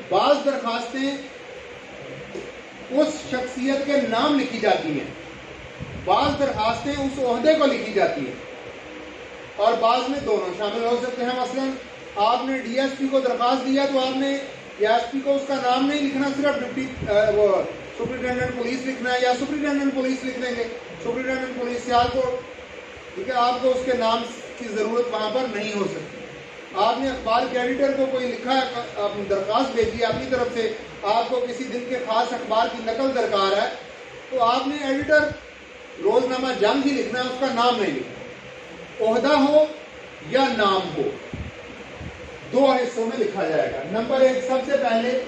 Speaker 1: بعض درخواستیں اس شخصیت کے نام لکھی جاتی ہیں, بعض درخواستیں اس عہدے کو لکھی جاتی ہیں, اور بعض میں دونوں شامل ہو سکتے ہیں. مثلا آپ نے ڈی ایس پی کو درخواست دیا تو آپ نے ایس پی کو اس کا نام نہیں لکھنا, صرف ڈپٹی سپرنٹینڈنٹ پولیس لکھنا ہے, یا سپرنٹینڈنٹ پولیس لکھ دیں گے, سپرنٹینڈنٹ پولیس سیالکوٹ. ٹھیک ہے. آپ کو اس کے نام کی ضرورت وہاں پر نہیں ہو سکتی. آپ نے اخبار کے ایڈیٹر کو کوئی لکھا ہے, اپنی درخواست بھیجی ہے اپنی طرف سے, آپ کو کسی دن کے خاص اخبار کی نقل درکار ہے, تو آپ نے ایڈیٹر روزنامہ جنگ ہی لکھنا ہے, اس کا نام نہیں لکھنا. عہدہ ہو یا نام ہو, 2 حصوں میں لکھا جائے گا. نمبر 1, سب سے پہلے,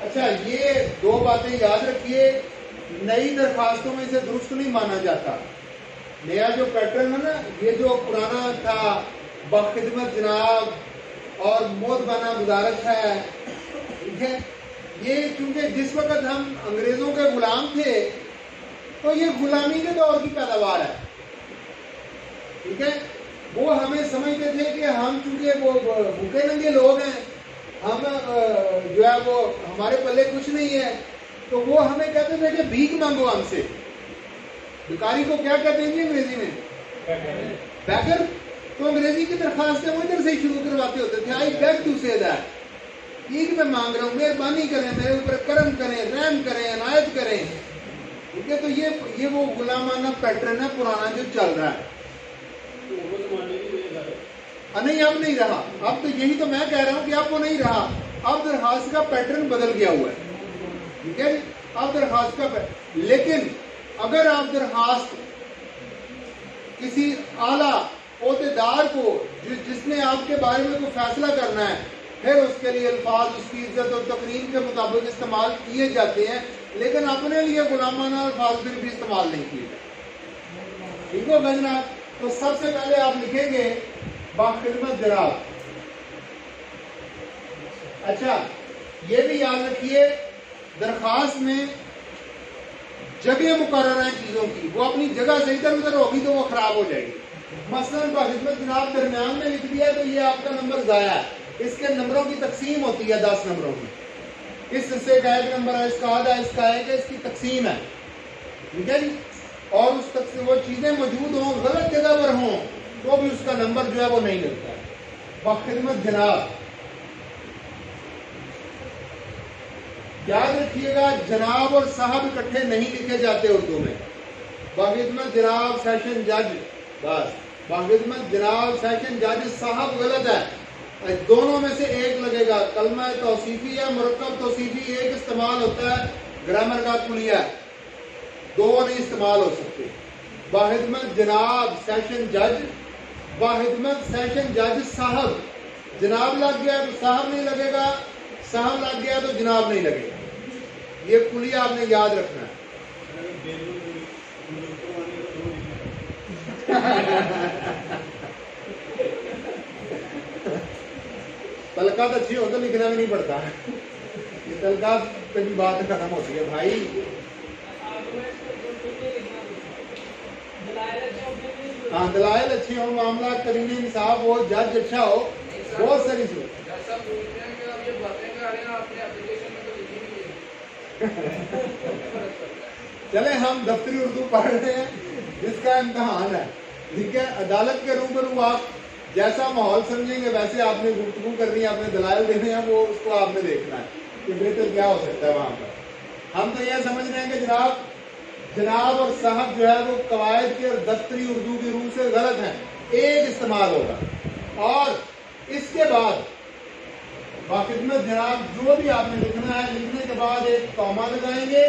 Speaker 1: اچھا یہ 2 باتیں یاد رکھیے, نئی درخواستوں میں اسے درست نہیں مانا جاتا. نیا جو پیٹرن ہے نا, یہ جو پرانا تھا بخدمت جناب اور موت گزارش ہے, ٹھیک ہے, یہ چونکہ جس وقت ہم انگریزوں کے غلام تھے تو یہ غلامی کے دور کی پیداوار ہے. ٹھیک ہے. وہ ہمیں سمجھتے تھے کہ ہم چونکہ وہ بھوکے ننگے لوگ ہیں, ہم جو ہے وہ ہمارے پلے کچھ نہیں ہے, تو وہ ہمیں کہتے تھے کہ بھیک مانگو ہم سے. بھکاری کو کیا کہتے ہیں جی انگریزی میں؟ بیگر. تو انگریزی کی درخواستیں وہ ادھر سے ہی شروع کرواتے ہوتے تھے. آئی بیگ ٹو سے دیٹ, بھیک میں مانگ رہا ہوں, مہربانی کریں, میرے اوپر کرم کریں, رحم کریں, عنایت کریں. ٹھیک ہے. تو یہ وہ غلامانہ پیٹرن ہے پرانا جو چل رہا ہے. نہیں, اب نہیں رہا. اب تو یہی تو میں کہہ رہا ہوں کہ اب وہ نہیں رہا. اب درخواست کا پیٹرن بدل گیا ہوا ہے. ٹھیک ہے. اب درخواست کا لیکن اگر آپ درخواست کسی اعلیٰ عہدیدار کو جس نے آپ کے بارے میں کوئی فیصلہ کرنا ہے, پھر اس کے لیے الفاظ اس کی عزت اور تقریم کے مطابق استعمال کیے جاتے ہیں, لیکن اپنے لیے غلامانہ الفاظ پھر بھی استعمال نہیں کیے جاتے. ٹھیک ہو جناب. تو سب سے پہلے آپ لکھیں گے باخدمت جناب. اچھا یہ بھی یاد رکھیے, درخواست میں جگہ مقررہ ہیں چیزوں کی, وہ اپنی جگہ سے ادھر ادھر ہوگی تو وہ خراب ہو جائے گی. مثلا باخدمت جناب درمیان میں لکھ دیا تو یہ آپ کا نمبر ضائع ہے. اس کے نمبروں کی تقسیم ہوتی ہے 10 نمبروں کی. اس حصے کا 1 نمبر ہے, اس کا آدھا, اس کا 1 ہے, اس کی تقسیم ہے. ٹھیک ہے جی. اور اس وہ چیزیں موجود ہوں, غلط جگہ پر ہوں, تو بھی اس کا نمبر جو ہے وہ نہیں لگتا ہے. باخدمت جناب یاد رکھیے گا, جناب اور صاحب اکٹھے نہیں لکھے جاتے اردو میں. باخدمت جناب سیشن جج, بس. باخدمت جناب سیشن جج, صاحب غلط ہے. دونوں میں سے ایک لگے گا. کلمہ توصیفی ہے, مرکب توصیفی ایک استعمال ہوتا ہے, گرامر کا کلیہ, 2 نہیں استعمال ہو سکتے. باخدمت جناب سیشن جج, باخدمت سیشن جج صاحب. جناب لگ گیا تو صاحب نہیں لگے گا, صاحب لگ گیا تو جناب نہیں لگے گا. یہ کلیہ آپ نے یاد رکھنا ہے. تلقات اچھی ہو تو لکھنا بھی نہیں پڑتا. یہ تلقات پہ بھی بات ختم ہوتی ہے بھائی. ہاں دلائل اچھی ہو, معاملات کریم انصاف ہو, جج اچھا ہو, بہت ساری چیز. چلے ہم دفتری اردو پڑھ رہے ہیں جس کا امتحان ہے, ٹھیک ہے. عدالت کے روبرو آپ جیسا ماحول سمجھیں گے ویسے آپ نے گفتگو کرنی ہے, آپ نے دلائل دینے ہیں, وہ اس کو آپ نے دیکھنا ہے کہ بہتر کیا ہو سکتا ہے وہاں پر. ہم تو یہ سمجھ رہے ہیں کہ جناب اور صاحب جو ہے وہ قواعد کے اور دفتری اردو کی روح سے غلط ہیں, ایک استعمال ہوگا. اور اس کے بعد باخدمت جناب جو بھی آپ نے لکھنا ہے, لکھنے کے بعد ایک کاما لگائیں گے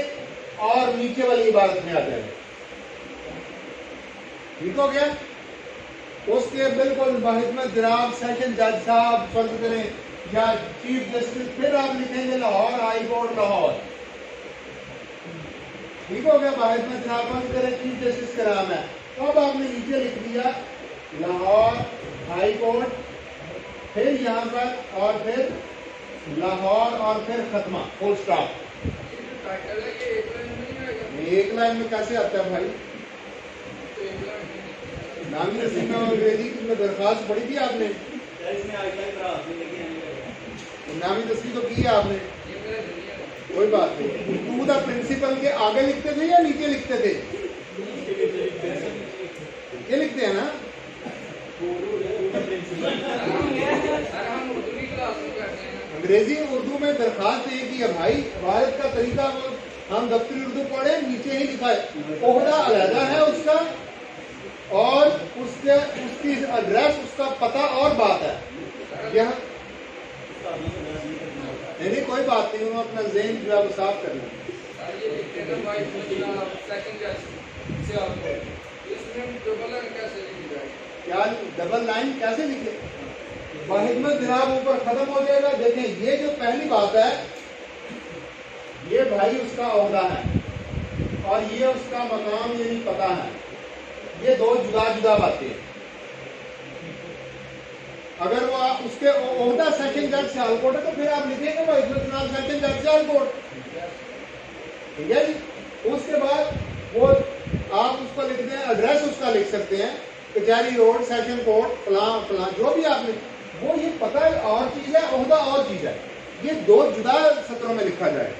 Speaker 1: اور نیچے والی عبارت میں آ جائیں گے. ٹھیک ہو گیا. اس کے بالکل باخدمت جناب سیشن جج صاحب فرض کریں یا چیف جسٹس, پھر آپ لکھیں گے لاہور ہائی کورٹ لاہور. ٹھیک ہو گیا. باخدمت جناب فرض کریں چیف جسٹس کا نام ہے, تو اب آپ نے نیچے لکھ دیا لاہور ہائی کورٹ, پھر یہاں پر اور پھر لاہور اور پھر ختمہ فل اسٹاپ. ایک لائن میں کیسے آتا ہے بھائی؟ نامی نسیم میں انگریزی کی درخواست پڑھی تھی آپ نے, نامی تصویر تو کی ہے آپ نے, کوئی بات نہیں. اردو دا پرنسپل کے آگے لکھتے تھے یا نیچے لکھتے تھے؟ یہ لکھتے ہیں نا. انگریزی اردو میں درخواست یہ کی ہے بھائی, عبارت کا طریقہ ہم دفتری اردو پڑھیں, نیچے ہی لکھا ہے عہدہ علیحدہ ہے اس کا, اور اس کی ایڈریس, اس کا پتہ اور بات ہے. یہاں نہیں کوئی بات نہیں, انہوں اپنا ذہن جو ہے وہ صاف کر لیں. کیا ڈبل لائن کیسے لکھے؟ باخدمت جناب اوپر ختم ہو جائے گا. دیکھیں یہ جو پہلی بات ہے یہ بھائی اس کا عہدہ ہے اور یہ اس کا مقام یعنی پتہ ہے. یہ دو جدا جدا باتیں. اگر وہ اس کے عہدہ سیشن جج سیالکوٹ ہے تو پھر آپ لکھیں گے باخدمت جناب سیشن جج سیالکوٹ. ٹھیک ہے جی. اس کے بعد وہ آپ اس کو لکھ دیں, ایڈریس اس کا لکھ سکتے ہیں کچہری روڈ سیشن کورٹ فلاں فلاں, جو بھی آپ نے, وہ یہ پتہ اور چیز ہے, عہدہ اور چیز ہے. یہ دو جدا سطروں میں لکھا جائے.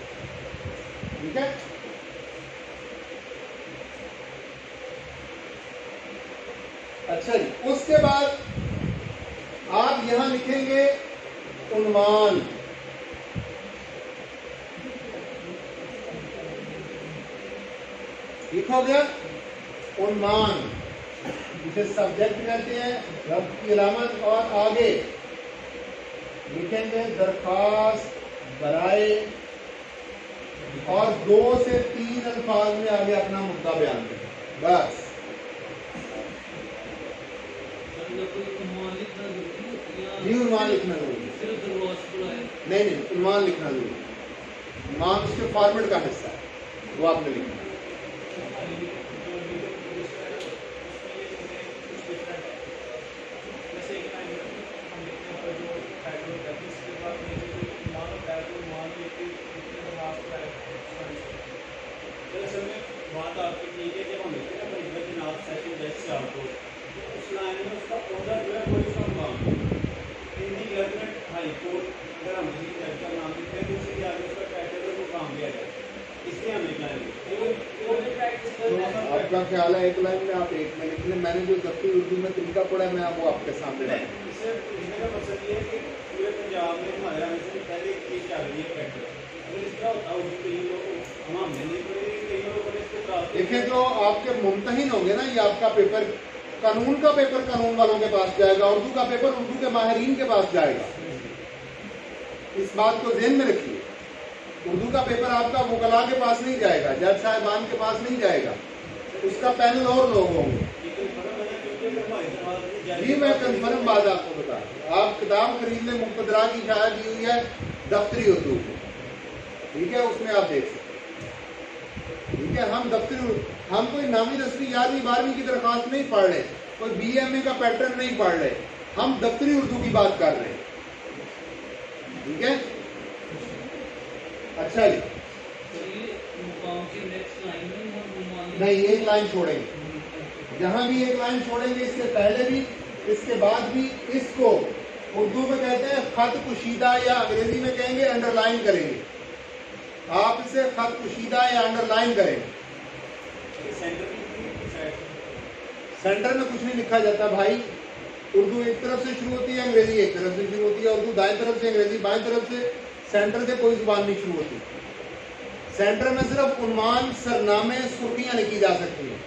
Speaker 1: ٹھیک ہے. اچھا جی. اس کے بعد آپ یہاں لکھیں گے عنوان. ٹھیک ہو گیا. عنوان جسے سبجیکٹ کہتے ہیں, ربط کی علامت, اور آگے لکھیں گے درخواست برائے, اور 2 سے 3 الفاظ میں آگے اپنا مدعا بیان کریں. بس. جی عنوان لکھنا ضروری ہے. نہیں عنوان لکھنا ضروری ہے. عنوان اس کے فارمیٹ کا حصہ ہے, وہ آپ نے لکھنا ہے.
Speaker 2: بات آپ کی ٹھیک ہے کہ ہم لکھتے ہیں باخدمت جناب سیشن جج سیالکوٹ, اس لائن میں اس کا عہدہ جو ہے وہ اس کا مقام ان دی ججمنٹ ہائی کورٹ. اگر ہم کسی جج کا نام لکھتے ہیں تو اس کے آگے اس کا ٹائٹل اور مقام دیا جائے, اس لیے ہم لکھنا ہے.
Speaker 1: آپ کا خیال ہے ایک لائن میں آپ ایک میں لکھ لیں. میں نے جو دفتری اردو میں طریقہ پڑھا ہے میں وہ آپ کے سامنے رکھوں.
Speaker 2: اس سے پوچھنے کا مقصد یہ ہے کہ پورے پنجاب میں ہمارے آنے سے پہلے ایک چیز چل رہی ہے ٹریکٹر. اگر اس کا ہوتا ہے کئی لوگ ہم نہیں پڑھے, کئی لوگوں نے اس کو
Speaker 1: دیکھیں جو آپ کے ممتحن ہوں گے نا, یہ آپ کا پیپر, قانون کا پیپر قانون والوں کے پاس جائے گا, اردو کا پیپر اردو کے ماہرین کے پاس جائے گا. اس بات کو ذہن میں رکھیے. اردو کا پیپر آپ کا وکلاء کے پاس نہیں جائے گا, جج صاحبان کے پاس نہیں جائے گا, اس کا پینل اور لوگ ہوں گے. جی میں کنفرم بات آپ کو بتا دوں. آپ کتاب خرید لیں, مقتدرہ کی شائع کی ہوئی ہے دفتری اردو کی, ٹھیک ہے, اس میں آپ دیکھ سکتے ہیں. ٹھیک ہے. ہم کوئی نامی دستی 11ویں 12ویں کی درخواست نہیں پڑھ رہے, کوئی BMA کا پیٹرن نہیں پڑھ رہے, ہم دفتری اردو کی بات کر رہے ہیں. ٹھیک ہے. اچھا جی. نہیں ایک لائن چھوڑیں گے, جہاں بھی ایک لائن چھوڑیں گے, اس سے پہلے بھی اس کے بعد بھی. اس کو اردو میں کہتے ہیں خط کشیدہ, یا انگریزی میں کہیں گے انڈر لائن کریں گے. آپ اسے خط کشیدہ یا انڈر لائن کریں. سینٹر میں کچھ نہیں لکھا جاتا بھائی. اردو ایک طرف سے شروع ہوتی ہے, انگریزی ایک طرف سے شروع ہوتی ہے. اردو دائیں طرف سے, انگریزی بائیں طرف سے. سینٹر سے کوئی زبان نہیں شروع ہوتی. سینٹر میں صرف عنوان, سرنامے, سرخیاں لکھی جا سکتی ہیں.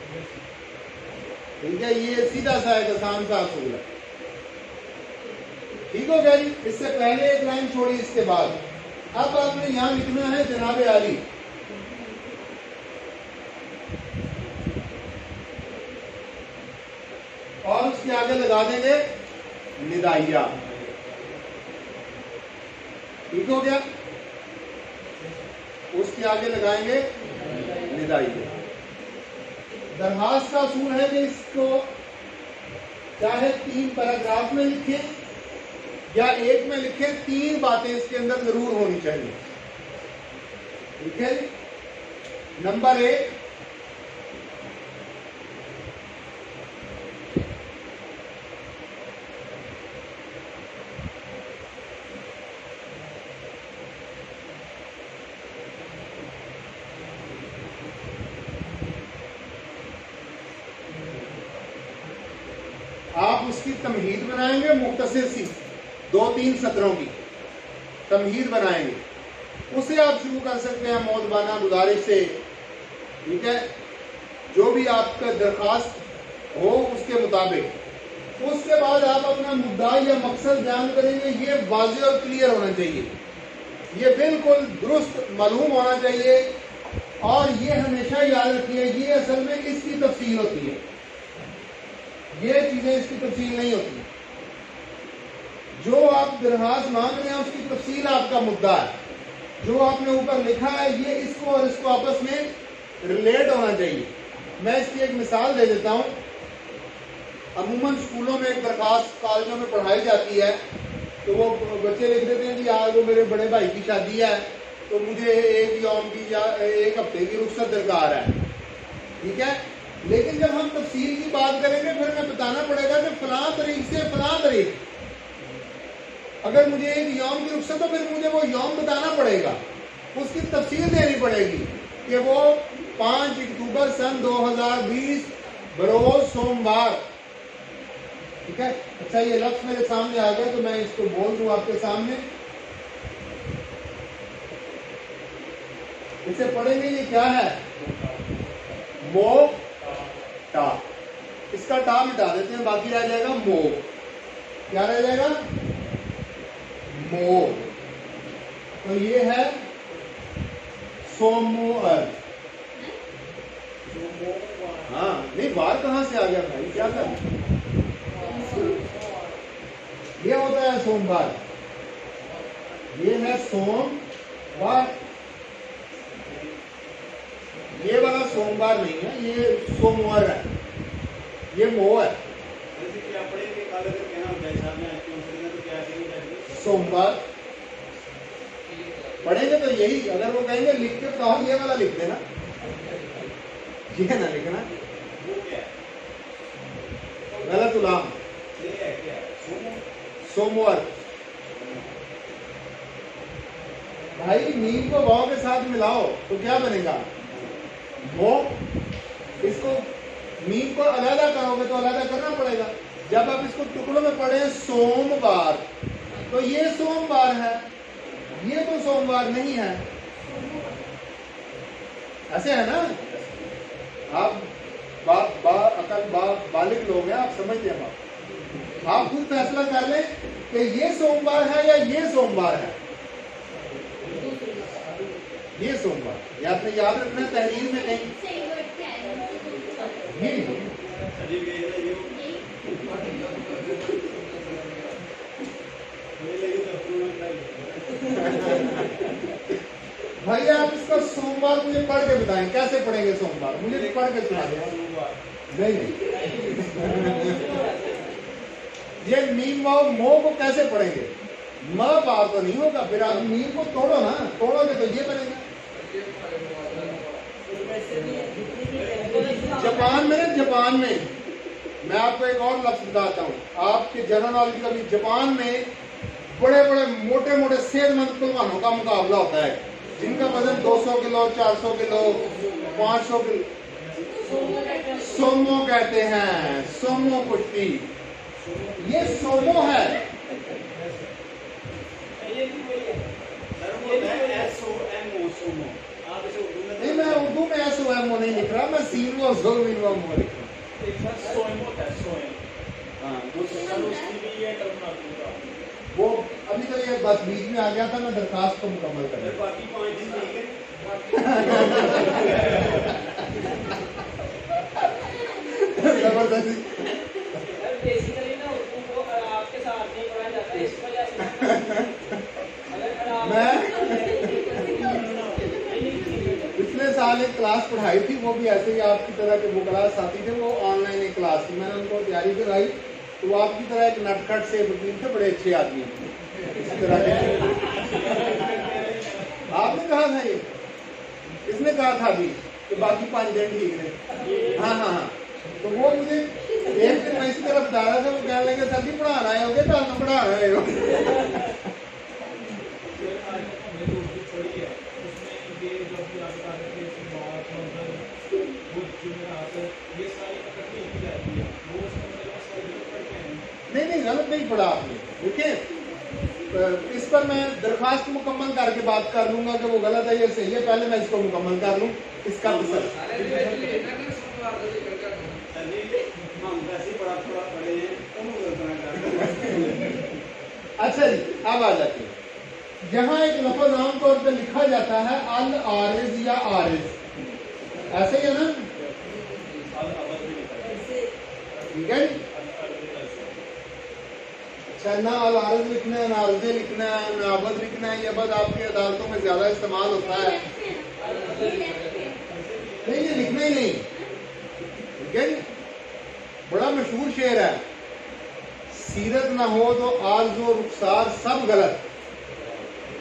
Speaker 1: ٹھیک ہے, یہ سیدھا سا ایک آسان سا اصول ہے. ٹھیک ہو گیا جی. اس سے پہلے ایک لائن چھوڑی, اس کے بعد اب آپ نے یہاں لکھنا ہے جناب عالی. اور اس کے آگے لگا دیں گے ندائیہ. ٹھیک ہو گیا. اس کے آگے لگائیں گے ندائیہ. درخواست کا اصول ہے کہ اس کو چاہے 3 پیراگراف میں لکھیں یا ایک میں لکھیں, 3 باتیں اس کے اندر ضرور ہونی چاہیے. ٹھیک ہے. نمبر 1, آپ اس کی تمہید بنائیں گے, مختصر سی 2-3 سطروں کی تمہید بنائیں گے. اسے آپ شروع کر سکتے ہیں مؤدبانہ گزارش سے. ٹھیک ہے, جو بھی آپ کا درخواست ہو اس کے مطابق. اس کے بعد آپ اپنا مدعا یا مقصد بیان کریں گے. یہ واضح اور کلیئر ہونا چاہیے, یہ بالکل درست معلوم ہونا چاہیے. اور یہ ہمیشہ یاد رکھیے, یہ اصل میں اس کی تفصیل ہوتی ہے. یہ چیزیں اس کی تفصیل نہیں ہوتی. جو آپ درخواست مانگ رہے ہیں اس کی تفصیل آپ کا مدعا ہے. جو آپ نے اوپر لکھا ہے یہ اس کو اور اس کو آپس میں ریلیٹ ہونا چاہیے. میں اس کی ایک مثال دے دیتا ہوں. عموماً اسکولوں میں ایک درخواست کالجوں میں پڑھائی جاتی ہے, تو وہ بچے لکھ دیتے ہیں کہ آج وہ میرے بڑے بھائی کی شادی ہے تو مجھے 1 یوم کی یا 1 ہفتے کی رخصت درکار ہے. ٹھیک ہے. لیکن جب ہم تفصیل کی بات کریں گے پھر ہمیں بتانا پڑے گا کہ فلاں تاریخ سے فلاں تاریخ. اگر مجھے 1 یوم کی رخصت تو پھر مجھے وہ یوم بتانا پڑے گا, اس کی تفصیل دینی پڑے گی کہ وہ 5 اکتوبر سن 2020 بروز سوموار. ٹھیک ہے. اچھا, یہ لفظ میرے سامنے آ گیا تو میں اس کو بول دوں آپ کے سامنے. اسے پڑھیں گے, یہ کیا ہے؟ مو ٹا. اس کا ٹا مٹا دیتے ہیں, باقی رہ جائے گا مو. کیا رہ جائے گا؟ مو. تو یہ ہے سوموار. ہاں نہیں, وار کہاں سے آ گیا بھائی, کیا کر یہ ہوتا ہے سوموار. یہ ہے سوموار. یہ والا سوموار نہیں ہے, یہ سوموار ہے, یہ مو ہے. سوموار پڑھیں گے تو یہی, اگر وہ کہیں گے لکھ کے کہو یہ والا لکھ دینا, یہ نہ لکھنا. غلط غلام. سوموار. بھائی میم کو واو کے ساتھ ملاؤ تو کیا بنے گا؟ وہ. اس کو میم کو علیحدہ کرو گے تو علیحدہ کرنا پڑے گا. جب آپ اس کو ٹکڑوں میں پڑھیں سوموار تو یہ سوموار ہے, یہ تو سوموار نہیں ہے. ایسے ہے نا, آپ بالغ لوگ ہیں, آپ سمجھتے ہیں بات. آپ خود فیصلہ کر لیں کہ یہ سوموار ہے یا یہ سوموار ہے. یہ سوموار, یہ آپ نے یاد رکھنا ہے تحریر میں کہیں. بھائی آپ اس کا سوموار مجھے پڑھ کے بتائیں, کیسے پڑھیں گے سوموار؟ مجھے پڑھ کے سنا دیں. نہیں یہ میم واو مو کو کیسے پڑھیں گے؟ م بار تو نہیں ہوگا, پھر آپ میم کو توڑو نا, توڑو گے تو یہ بنے گا. جاپان میں میں آپ کو ایک اور لفظ بتاتا ہوں، آپ کے جنرل نالج کا بھی، جاپان میں بڑے بڑے موٹے موٹے صحت مند پہلوانوں کا مقابلہ ہوتا ہے، جن کا وزن 200 کلو 400 کلو 500 کلو، سومو کہتے ہیں، سومو کشتی، یہ سومو ہے۔ نہیں، میں اردو میں ایس او ایم او نہیں لکھ رہا، میں سین و زو مین و مو لکھ رہا ہوں۔ وہ ابھی تو یہ بس بیچ میں آ گیا تھا، میں درخواست کو مکمل کر دیا۔
Speaker 2: باقی 5 دن ٹھیک ہے۔
Speaker 1: زبردستی میں پچھلے سال ایک کلاس پڑھائی تھی، وہ بھی ایسے ہی آپ کی طرح کے وہ کلاس آتی تھے، وہ آن لائن ایک کلاس تھی، میں نے ان کو تیاری کرائی، تو وہ آپ کی طرح ایک نٹ کٹ سے وکیل تھے، بڑے اچھے آدمی اسی طرح کے۔ آپ نے کہا تھا، یہ اس نے کہا تھا بھی کہ باقی 5 دن ٹھیک ہے۔ ہاں، تو وہ مجھے ایک دن میں اسی طرح بتا رہا تھا، وہ کہنے لگے سر جی پڑھا رہے ہو گے تو آپ پڑھا رہے ہو۔ نہیں غلط نہیں پڑھا آپ نے، دیکھیں اس پر میں درخواست مکمل کر کے بات کر لوں گا کہ وہ غلط ہے یا صحیح ہے، پہلے میں اس کو مکمل کر لوں اس کا مطلب۔ اچھا جی، اب آ جاتے ہیں، یہاں ایک لفظ عام طور پہ لکھا جاتا ہے العارض یا عارض، ایسے ہی ہے نا؟ ٹھیک ہے، اچھا، نہ العارض لکھنا ہے، نہ عارضے لکھنا ہے، نہ عبد لکھنا ہے، یہ عبد آپ کی عدالتوں میں زیادہ استعمال ہوتا ہے، نہیں یہ لکھنا ہی نہیں، ٹھیک ہے، بڑا مشہور شعر ہے، سیرت نہ ہو تو عارض و رخسار سب غلط،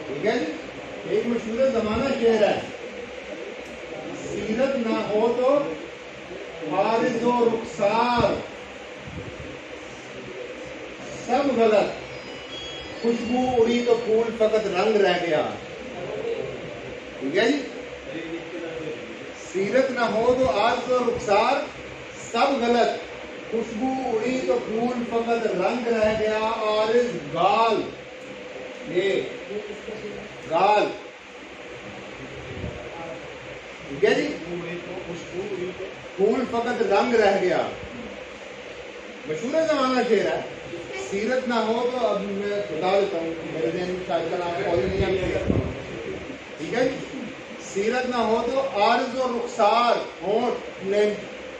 Speaker 1: ٹھیک ہے جی، ایک مشہور زمانہ شعر ہے، سیرت نہ ہو تو عارض و رخسار سب غلط، خوشبو اڑی تو پھول فقط رنگ رہ گیا، ٹھیک ہے جی، سیرت نہ ہو تو عارض و رخسار سب غلط، خوشبو اڑی تو پھول فقط رنگ رہ گیا، عارض گال، یہ گال، ٹھیک ہے جی، پھول فقط رنگ رہ گیا، مشہور زمانہ شعر ہے، سیرت نہ ہو تو اب میں بتا دیتا ہوں، میرے ذہن میں شاید کا نام کوئی نہیں ہے، ٹھیک ہے، سیرت نہ ہو تو عارض و رخسار ہونٹ نے،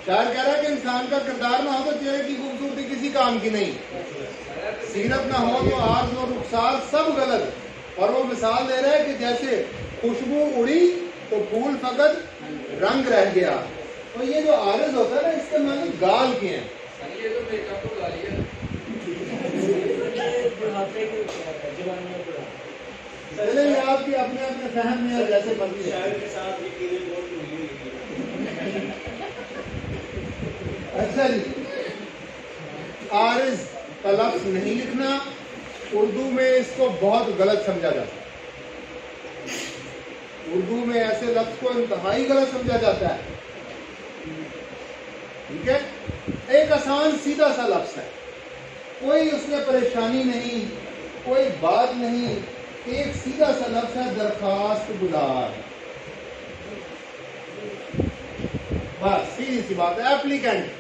Speaker 1: شاعر کہہ رہا ہے کہ انسان کا کردار نہ ہو تو چہرے کی خوبصورتی کسی کام کی نہیں، سیرت نہ ہو تو عارض و رخسار سب غلط، اور وہ مثال دے رہا ہے کہ جیسے خوشبو اڑی تو پھول فقط رنگ رہ گیا، تو یہ جو عارض ہوتا ہے نا، اس کے معنی گال کے ہیں، چلے آپ کی اپنے اپنے فہم میں جیسے مرضی ہے۔ اچھا جی، عارض کا لفظ نہیں لکھنا، اردو میں اس کو بہت غلط سمجھا جاتا ہے، اردو میں ایسے لفظ کو انتہائی غلط سمجھا جاتا ہے، ٹھیک ہے، ایک آسان سیدھا سا لفظ ہے، کوئی اس میں پریشانی نہیں، کوئی بات نہیں، ایک سیدھا سا لفظ ہے، درخواست گزار، بس سیدھی سی بات ہے، ایپلیکینٹ،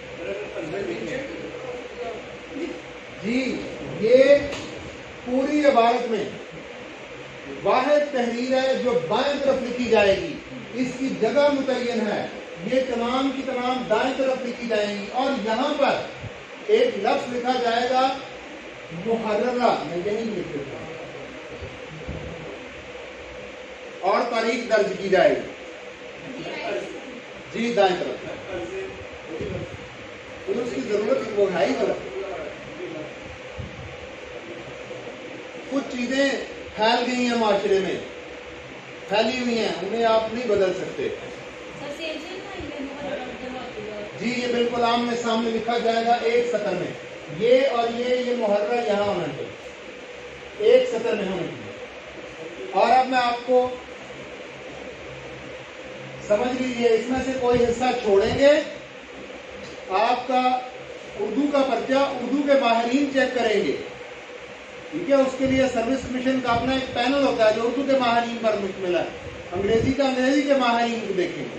Speaker 1: جی، یہ پوری عبارت میں واحد تحریر ہے جو بائیں طرف لکھی جائے گی، اس کی جگہ متعین ہے، یہ تمام کی تمام دائیں طرف لکھی جائیں گی، اور یہاں پر ایک لفظ لکھا جائے گا محررہ، میں یہ نہیں لکھ دیتا، اور تاریخ درج کی جائے گی، جی دائیں طرف، تو اس کی ضرورت وہ ہے ہی غلط، کچھ چیزیں پھیل گئی ہیں معاشرے میں، پھیلی ہوئی ہیں، انہیں آپ نہیں بدل سکتے. جی یہ بالکل آمنے سامنے لکھا جائے گا ایک سطر میں. یہ اور یہ محررہ یہاں ہونا چاہیے، ایک سطر میں ہونا چاہیے. اور اب میں آپ کو سمجھ لیجیے، اس میں سے کوئی حصہ چھوڑیں گے، آپ کا اردو کا پرچہ اردو کے ماہرین چیک کریں گے. ٹھیک ہے، اس کے لیے سروس کمیشن کا اپنا ایک پینل ہوتا ہے جو اردو کے ماہرین پر مشتمل ہے. انگریزی کا انگریزی کے ماہرین کو دیکھیں گے.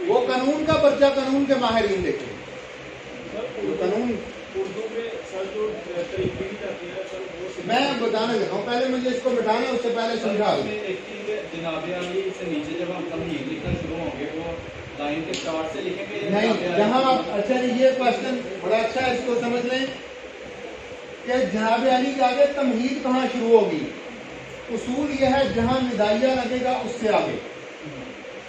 Speaker 1: وہ قانون کا پرچہ قانون کے ماہرین دیکھیں گے. قانون
Speaker 2: اردو میں سر جو طریقے کی جاتی ہے سر وہ
Speaker 1: میں بتانے لگا ہوں، پہلے مجھے اس کو بٹھانا ہے، اس سے پہلے سمجھا دوں.
Speaker 3: ایک چیز جناب علی سے نیچے جب ہم تمہید لکھنا شروع ہوں گے وہ لائن کے اسٹارٹ سے لکھیں گے
Speaker 1: نہیں جہاں آپ اچھا نہیں، یہ کوشچن بڑا اچھا ہے، اس کو سمجھ لیں کہ جناب علی کے آگے تمہید کہاں شروع ہوگی. اصول یہ ہے جہاں ندائیہ لگے گا اس سے آگے.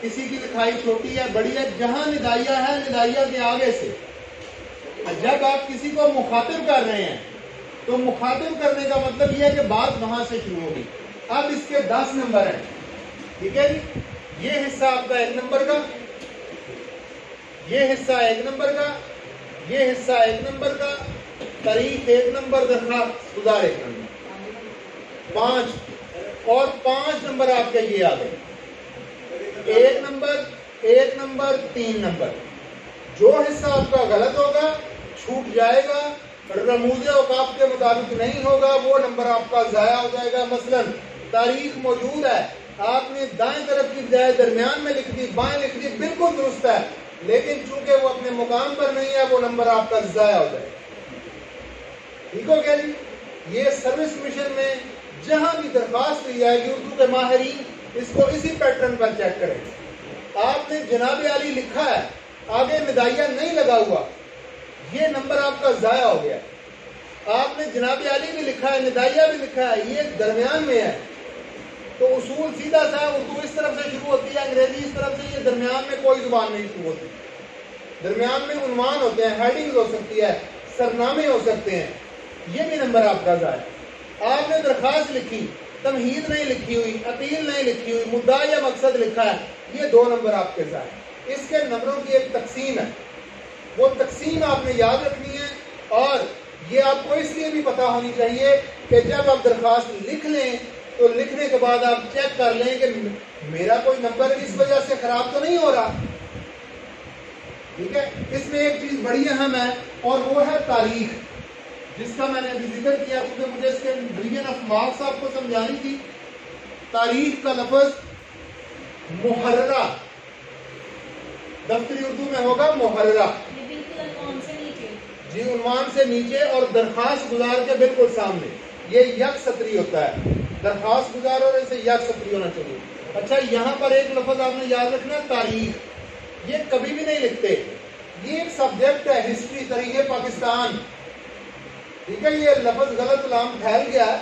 Speaker 1: کسی کی لکھائی چھوٹی ہے بڑی ہے، جہاں ندائیہ ہے ندائیہ کے آگے سے. جب آپ کسی کو مخاطب کر رہے ہیں تو مخاطب کرنے کا مطلب یہ ہے کہ بات وہاں سے شروع ہوگی. اب اس کے 10 نمبر ہیں. ٹھیک ہے جی، یہ حصہ آپ کا 1 نمبر کا، یہ حصہ 1 نمبر کا، یہ حصہ 1 نمبر کا، تاریخ 1 نمبر، درخواست گزار 1 نمبر، 5 اور 5 نمبر آپ کے یہ آ گئے. 1 نمبر 1 نمبر 3 نمبر. جو حصہ آپ کا غلط ہوگا چھوٹ جائے گا، رموز اوقاف کے مطابق نہیں ہوگا، وہ نمبر آپ کا ضائع ہو جائے گا. مثلا تاریخ موجود ہے، آپ نے دائیں طرف کی بجائے درمیان میں لکھ دی، بائیں لکھ دی، بالکل درست ہے، لیکن چونکہ وہ اپنے مقام پر نہیں ہے وہ نمبر آپ کا ضائع ہو جائے گا. ٹھیک ہو گیا جی. یہ سروس مشن میں جہاں بھی درخواست دی جائے گی اردو کے ماہرین اس کو اسی پیٹرن پر چیک کریں. آپ نے جناب علی لکھا ہے، آگے ندائیہ نہیں لگا ہوا، یہ نمبر آپ کا ضائع ہو گیا. آپ نے جناب علی بھی لکھا ہے، ندائیہ بھی لکھا ہے، یہ درمیان میں ہے. تو اصول سیدھا سا ہے، اردو اس طرف سے شروع ہوتی ہے، انگریزی اس طرف سے، یہ درمیان میں کوئی زبان نہیں شروع ہوتی. درمیان میں عنوان ہوتے ہیں، ہیڈنگ ہو سکتی ہے، سرنامے ہو سکتے ہیں. یہ بھی نمبر آپ کا ضائع. آپ نے درخواست لکھی، تمہید نہیں لکھی ہوئی، اپیل نہیں لکھی ہوئی، مدعا یا مقصد لکھا ہے، یہ 2 نمبر آپ کے ضائع. اس کے نمبروں کی ایک تقسیم ہے، وہ تقسیم آپ نے یاد رکھنی ہے. اور یہ آپ کو اس لیے بھی پتا ہونی چاہیے کہ جب آپ درخواست لکھ لیں تو لکھنے کے بعد آپ چیک کر لیں کہ میرا کوئی نمبر اس وجہ سے خراب تو نہیں ہو رہا. ٹھیک ہے. اس میں ایک چیز بڑی اہم ہے اور وہ ہے تاریخ، جس کا میں نے ابھی ذکر کیا کیونکہ مجھے اس کے ڈویژن آف مارکس آپ کو سمجھانی تھی. تاریخ کا لفظ محررہ دفتری اردو میں ہوگا محررہ. جی عنوان سے نیچے اور درخواست گزار کے بالکل سامنے. یہ یک سطری ہوتا ہے، درخواست گزار اور اسے یک سطری ہونا چاہیے. اچھا یہاں پر ایک لفظ آپ نے یاد رکھنا ہے، تاریخ. یہ کبھی بھی نہیں لکھتے، یہ ایک سبجیکٹ ہے، ہسٹری، تاریخ پاکستان. ٹھیک ہے، یہ لفظ غلط لام پھیل گیا ہے،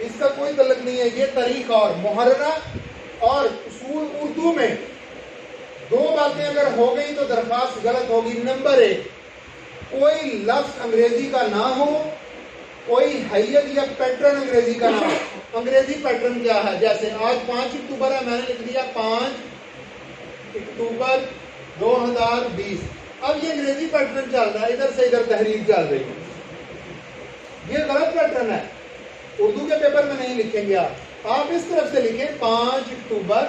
Speaker 1: اس کا کوئی تعلق نہیں ہے. یہ تاریخ اور محررہ اور اصول اردو میں 2 باتیں اگر ہو گئی تو درخواست غلط ہوگی. نمبر 1، کوئی لفظ انگریزی کا نہ ہو، کوئی حیت یا پیٹرن انگریزی کا نہ ہو. انگریزی پیٹرن کیا ہے؟ جیسے آج 5 اکتوبر ہے، میں نے لکھ دیا 5 اکتوبر 2020. اب یہ انگریزی پیٹرن چل رہا ہے، ادھر سے ادھر تحریر چل رہی ہے، یہ غلط پیٹرن ہے. اردو کے پیپر میں نہیں لکھیں گے آپ اس طرف سے لکھیں 5 اکتوبر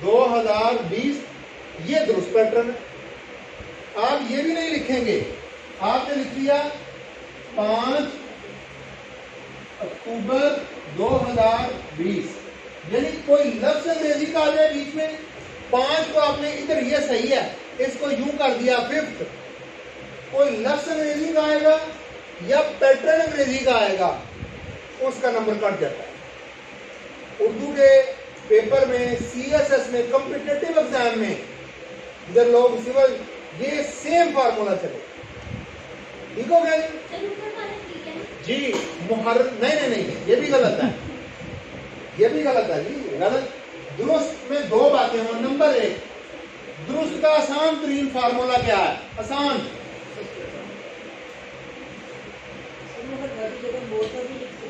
Speaker 1: 2020، یہ درست پیٹرن ہے. آپ یہ بھی نہیں لکھیں گے، آپ نے لکھ دیا 5 اکتوبر 2020، یعنی کوئی لفظ انگریزی کا آ جائے بیچ میں. 5 کو آپ نے ادھر، یہ صحیح ہے، اس کو یوں کر دیا 5th. کوئی لفظ انگریزی کا آئے گا یا پیٹرن انگریزی کا آئے گا، اس کا نمبر کٹ جاتا ہے. اردو کے پیپر میں، سی ایس ایس میں، کمپیٹیٹیو ایگزام میں ادھر لوگ سول، یہ سیم فارمولا چلے. ٹھیک ہو گیا جی. محرر نہیں، یہ بھی غلط ہے، یہ بھی غلط ہے جی، غلط. درست میں 2 باتیں ہوں. نمبر 1، درست کا آسان ترین فارمولا کیا ہے؟ آسان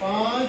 Speaker 1: 5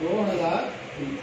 Speaker 1: 2020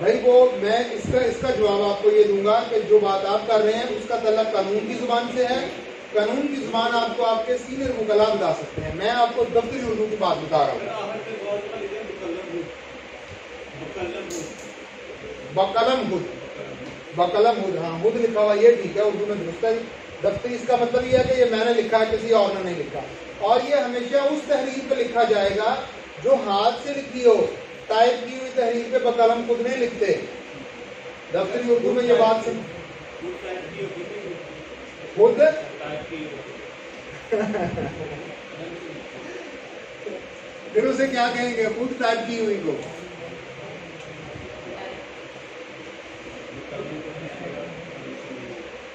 Speaker 1: بھائی وہ میں اس کا جواب آپ کو یہ دوں گا کہ جو بات آپ کر رہے ہیں اس کا تعلق قانون کی زبان سے ہے. قانون کی زبان آپ کو آپ کے سینئر وکلاء بتا سکتے ہیں. میں آپ کو دفتری اردو کی بات بتا رہا ہوں. بقلم خود بقلم خود ہاں خود لکھا ہوا یہ ٹھیک ہے اردو میں درست ہے. دفتری اس کا مطلب یہ ہے کہ یہ میں نے لکھا ہے کسی اور نے نہیں لکھا. اور یہ ہمیشہ اس تحریر پہ لکھا جائے گا جو ہاتھ سے لکھی ہو. ٹائپ کی ہوئی تحریر پہ بقلم خود نہیں لکھتے. دفتری اردو میں یہ بات خود پھر اسے کیا کہیں گے خود ٹائپ کی ہوئی کو.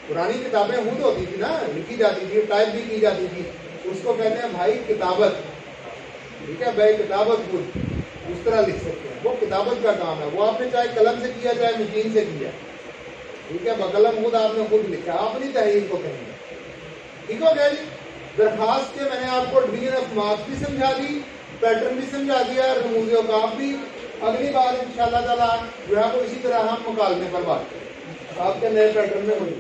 Speaker 1: پرانی کتابیں خود ہوتی تھی نا لکھی جاتی تھی ٹائپ بھی کی جاتی تھی. اس کو کہتے ہیں بھائی کتابت. ٹھیک ہے بھائی کتابت خود اس طرح لکھ سکتے ہیں. وہ کتابت کا کام ہے. وہ آپ نے چاہے قلم سے کیا چاہے مشین سے کیا. ٹھیک ہے بقلم خود آپ نے خود لکھا. آپ اپنی تحریر کو کہیں گے. ٹھیک ہو گیا جی. درخواست کے میں نے آپ کو ڈویژن آف مارکس بھی سمجھا دی پیٹرن بھی سمجھا دیا رموز اوقاف بھی. اگلی بار انشاءاللہ تعالیٰ جو ہے وہ اسی طرح ہم مکالمے پر بات کریں. آپ کے نئے پیٹرن میں ہوئی